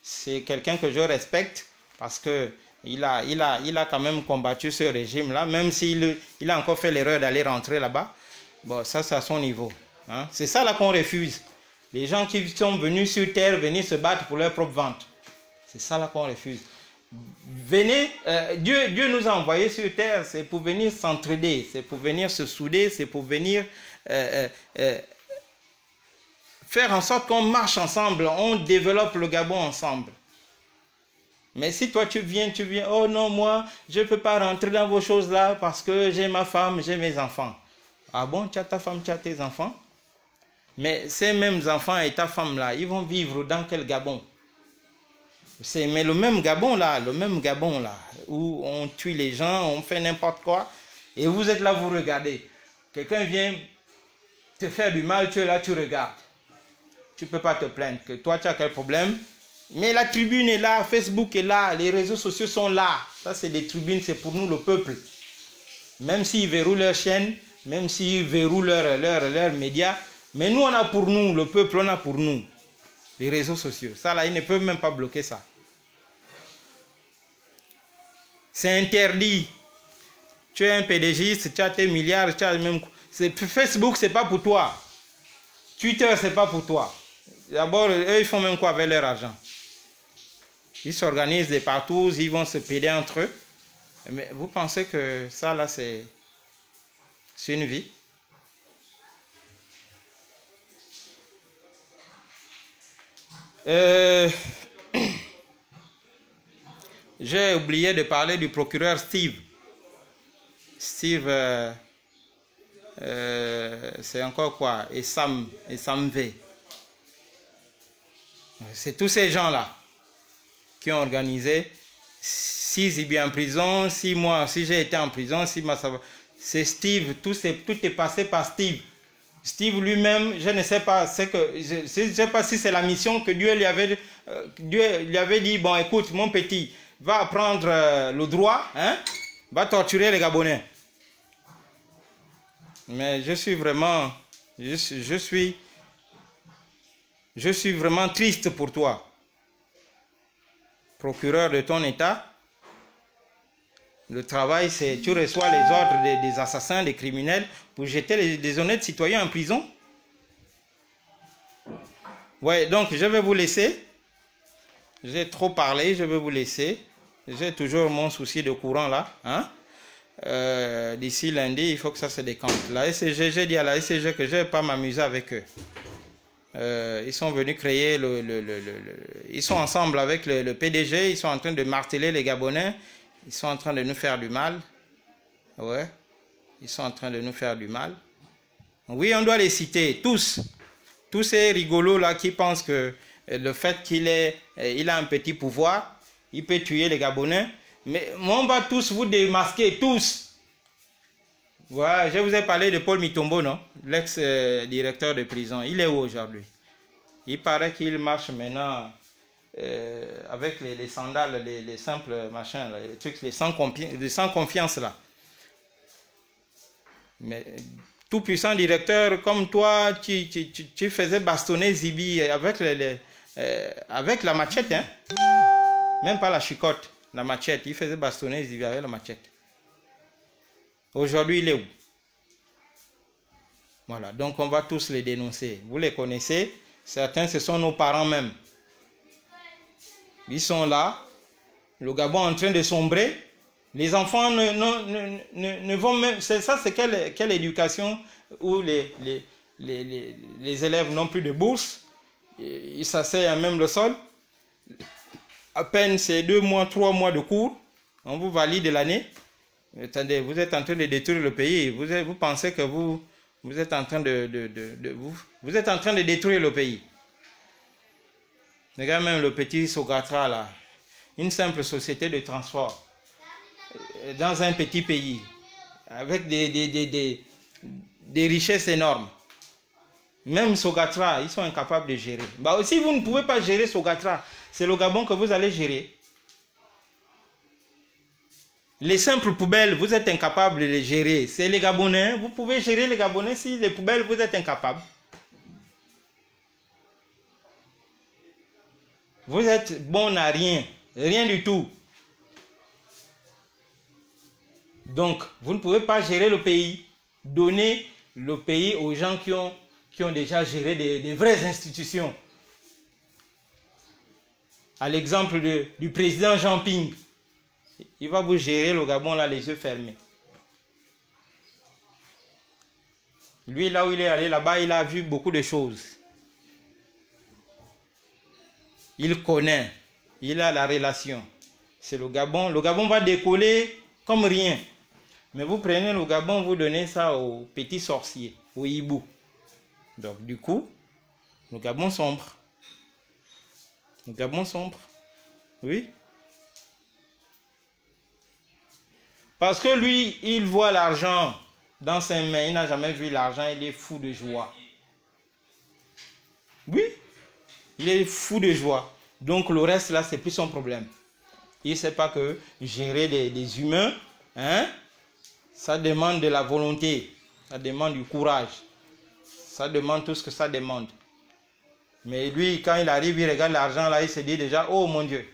C'est quelqu'un que je respecte parce qu'il a quand même combattu ce régime-là, même s'il a encore fait l'erreur d'aller rentrer là-bas. Bon, ça, c'est à son niveau. Hein? C'est ça là qu'on refuse. Les gens qui sont venus sur terre, venir se battre pour leur propre ventre. C'est ça là qu'on refuse. Venez, Dieu nous a envoyés sur terre, c'est pour venir s'entraider, c'est pour venir se souder, c'est pour venir faire en sorte qu'on marche ensemble, on développe le Gabon ensemble. Mais si toi tu viens, oh non, moi, je ne peux pas rentrer dans vos choses là parce que j'ai ma femme, j'ai mes enfants. Ah bon, tu as ta femme, tu as tes enfants? Mais ces mêmes enfants et ta femme là, ils vont vivre dans quel Gabon? Mais le même Gabon là, où on tue les gens, on fait n'importe quoi, et vous êtes là, vous regardez. Quelqu'un vient te faire du mal, tu es là, tu regardes. Tu ne peux pas te plaindre que toi tu as quel problème. Mais la tribune est là, Facebook est là, les réseaux sociaux sont là. Ça c'est des tribunes, c'est pour nous le peuple. Même s'ils verrouillent leur chaîne, même s'ils verrouillent leurs médias, mais nous on a pour nous, le peuple on a pour nous. Les réseaux sociaux, ça là, ils ne peuvent même pas bloquer ça. C'est interdit. Tu es un PDGiste, tu as tes milliards, tu as même... Facebook, c'est pas pour toi. Twitter, c'est pas pour toi. D'abord, eux, ils font même quoi avec leur argent? Ils s'organisent de partout, ils vont se péder entre eux. Mais vous pensez que ça là, c'est une vie? J'ai oublié de parler du procureur Steve. Steve, c'est encore quoi? Et Sam V. C'est tous ces gens-là qui ont organisé. Si Zibi en prison, si moi, si j'ai été en prison, si c'est Steve, tout est passé par Steve. Steve lui-même, je ne sais pas, je sais pas si c'est la mission que Dieu lui avait dit, bon écoute mon petit, va apprendre le droit, hein, va torturer les Gabonais. Mais je suis vraiment, je suis vraiment triste pour toi. Procureur de ton état, le travail c'est, tu reçois les ordres des assassins, des criminels pour jeter les honnêtes citoyens en prison. Ouais, donc je vais vous laisser. J'ai trop parlé, je vais vous laisser. J'ai toujours mon souci de courant là, hein. D'ici lundi, il faut que ça se décante. La SCG, j'ai dit à la SCG que je ne vais pas m'amuser avec eux. Ils sont venus créer ils sont ensemble avec le PDG, ils sont en train de marteler les Gabonais, ils sont en train de nous faire du mal. Ouais, ils sont en train de nous faire du mal. Oui, on doit les citer, tous ces rigolos là qui pensent que le fait qu'il a un petit pouvoir, il peut tuer les Gabonais. Mais on va tous vous démasquer, tous. Voilà, je vous ai parlé de Paul Mitombo, non? L'ex-directeur de prison. Il est où aujourd'hui? Il paraît qu'il marche maintenant avec les sandales, les simples machins, là, les trucs, les sans confiance là. Mais tout puissant directeur comme toi, tu faisais bastonner Zibi avec la machette, hein? Même pas la chicotte. La machette, il faisait bastonner Zibi avec la machette. Aujourd'hui, il est où? Voilà, donc on va tous les dénoncer. Vous les connaissez, certains, ce sont nos parents même. Ils sont là, le Gabon est en train de sombrer. Les enfants ne vont même... Ça, c'est quelle éducation où les élèves n'ont plus de bourse. Ils s'asseyent à même le sol. À peine c'est 2 mois, 3 mois de cours, on vous valide l'année. Attendez, vous êtes en train de détruire le pays. Vous pensez que vous êtes en train vous êtes en train de détruire le pays. Regarde même le petit Sogatra là, une simple société de transport dans un petit pays avec des richesses énormes. Même Sogatra, ils sont incapables de gérer. Bah aussi, vous ne pouvez pas gérer Sogatra. C'est le Gabon que vous allez gérer. Les simples poubelles, vous êtes incapable de les gérer. C'est les Gabonais. Vous pouvez gérer les Gabonais si les poubelles, vous êtes incapable. Vous êtes bon à rien. Rien du tout. Donc, vous ne pouvez pas gérer le pays. Donner le pays aux gens qui ont déjà géré des vraies institutions. À l'exemple du président Jean Ping. Il va vous gérer le Gabon là les yeux fermés. Lui là où il est allé là-bas, il a vu beaucoup de choses. Il connaît, il a la relation. C'est le Gabon. Le Gabon va décoller comme rien. Mais vous prenez le Gabon, vous donnez ça aux petits sorciers, aux hiboux. Donc du coup, le Gabon sombre. Le Gabon sombre. Oui. Parce que lui, il voit l'argent dans ses mains. Il n'a jamais vu l'argent. Il est fou de joie. Oui. Il est fou de joie. Donc le reste là, c'est plus son problème. Il ne sait pas que gérer des humains, hein, ça demande de la volonté. Ça demande du courage. Ça demande tout ce que ça demande. Mais lui, quand il arrive, il regarde l'argent là, il se dit déjà, oh mon Dieu,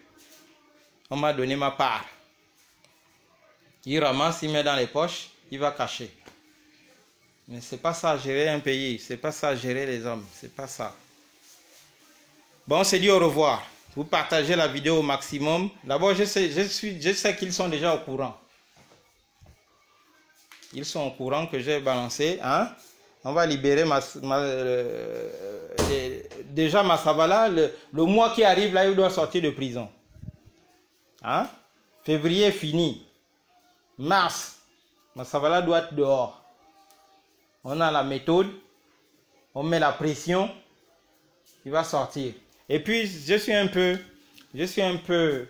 on m'a donné ma part. Il ramasse, il met dans les poches, il va cacher. Mais c'est pas ça gérer un pays, c'est pas ça gérer les hommes, c'est pas ça. Bon, on se dit au revoir. Vous partagez la vidéo au maximum. D'abord, je sais qu'ils sont déjà au courant. Ils sont au courant que j'ai balancé. Hein? On va libérer déjà Massavala, le mois qui arrive là, il doit sortir de prison. Hein? Février fini. Mars, Massavala doit être dehors. On a la méthode, on met la pression, il va sortir. Et puis, je suis un peu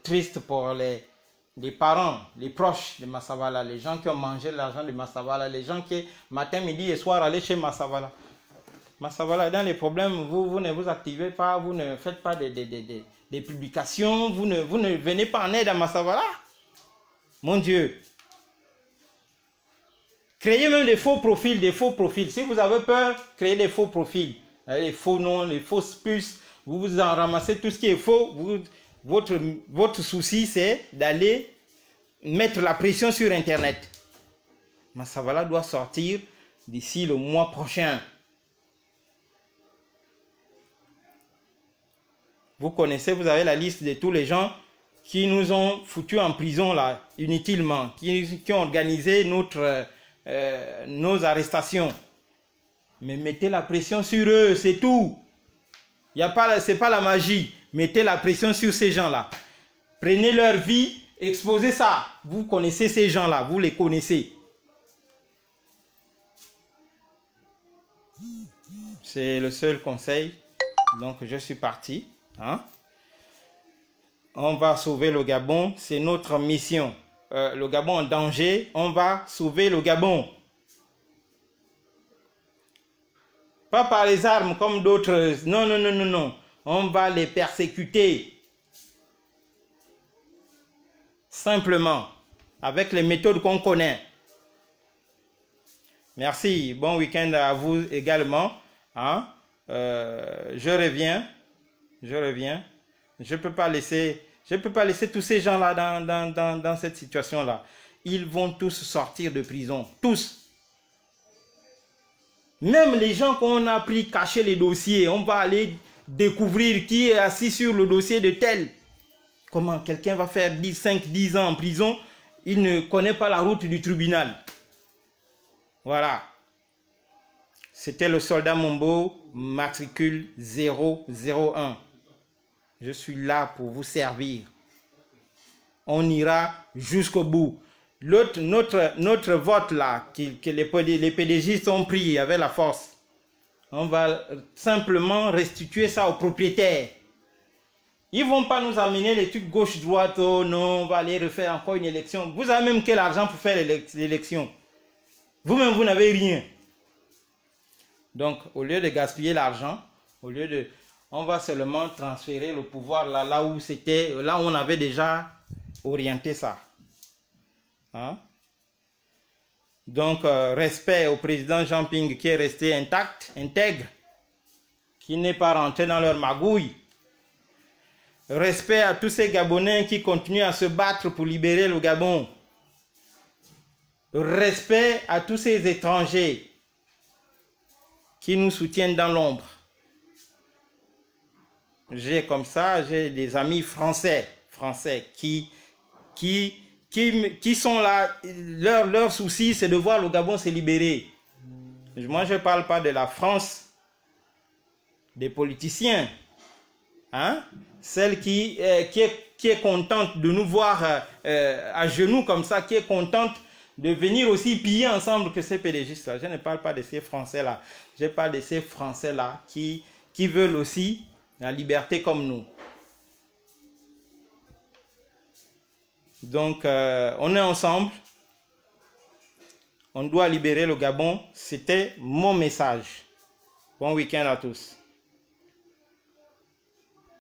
triste pour les parents, les proches de Massavala, les gens qui ont mangé l'argent de Massavala, les gens qui, matin, midi et soir, allaient chez Massavala. Massavala, dans les problèmes, vous ne vous activez pas, vous ne faites pas des publications, vous ne venez pas en aide à Massavala. Mon Dieu. Créez même des faux profils, Si vous avez peur, créez des faux profils. Les faux noms, les fausses puces, vous en ramassez tout ce qui est faux. Votre souci, c'est d'aller mettre la pression sur Internet. Massavala doit sortir d'ici le mois prochain. Vous connaissez, vous avez la liste de tous les gens qui nous ont foutus en prison là, inutilement, qui ont organisé nos arrestations. Mais mettez la pression sur eux, c'est tout. Ce n'est pas la magie. Mettez la pression sur ces gens-là. Prenez leur vie, exposez ça. Vous connaissez ces gens-là, vous les connaissez. C'est le seul conseil. Donc je suis parti. Hein? On va sauver le Gabon, c'est notre mission. Le Gabon en danger, on va sauver le Gabon. Pas par les armes comme d'autres. Non, non, non, non, non. On va les persécuter. Simplement. Avec les méthodes qu'on connaît. Merci. Bon week-end à vous également. Hein? Je reviens. Je ne peux pas laisser tous ces gens-là dans cette situation-là. Ils vont tous sortir de prison. Tous. Même les gens qu'on a pris cacher les dossiers, on va aller découvrir qui est assis sur le dossier de tel. Comment quelqu'un va faire 5-10 ans en prison, il ne connaît pas la route du tribunal. Voilà. C'était le soldat Mombo, matricule 001. Je suis là pour vous servir. On ira jusqu'au bout. Notre vote là, que les PDGistes ont pris avec la force, on va simplement restituer ça aux propriétaires. Ils ne vont pas nous amener les trucs gauche-droite, oh non, on va aller refaire encore une élection. Vous avez même quel argent pour faire l'élection? Vous-même, vous n'avez rien. Donc, au lieu de gaspiller l'argent, on va seulement transférer le pouvoir là où on avait déjà orienté ça. Hein? Donc, respect au président Jean Ping qui est resté intègre, qui n'est pas rentré dans leur magouille. Respect à tous ces Gabonais qui continuent à se battre pour libérer le Gabon. Respect à tous ces étrangers qui nous soutiennent dans l'ombre. J'ai des amis français qui sont là, leur souci c'est de voir le Gabon se libérer. Moi je ne parle pas de la France, des politiciens, hein? Celle qui est contente de nous voir à genoux comme ça, qui est contente de venir aussi piller ensemble que ces PDGistes-là. Je ne parle pas de ces Français-là, je parle de ces Français-là qui veulent aussi la liberté comme nous. Donc, on est ensemble. On doit libérer le Gabon. C'était mon message. Bon week-end à tous.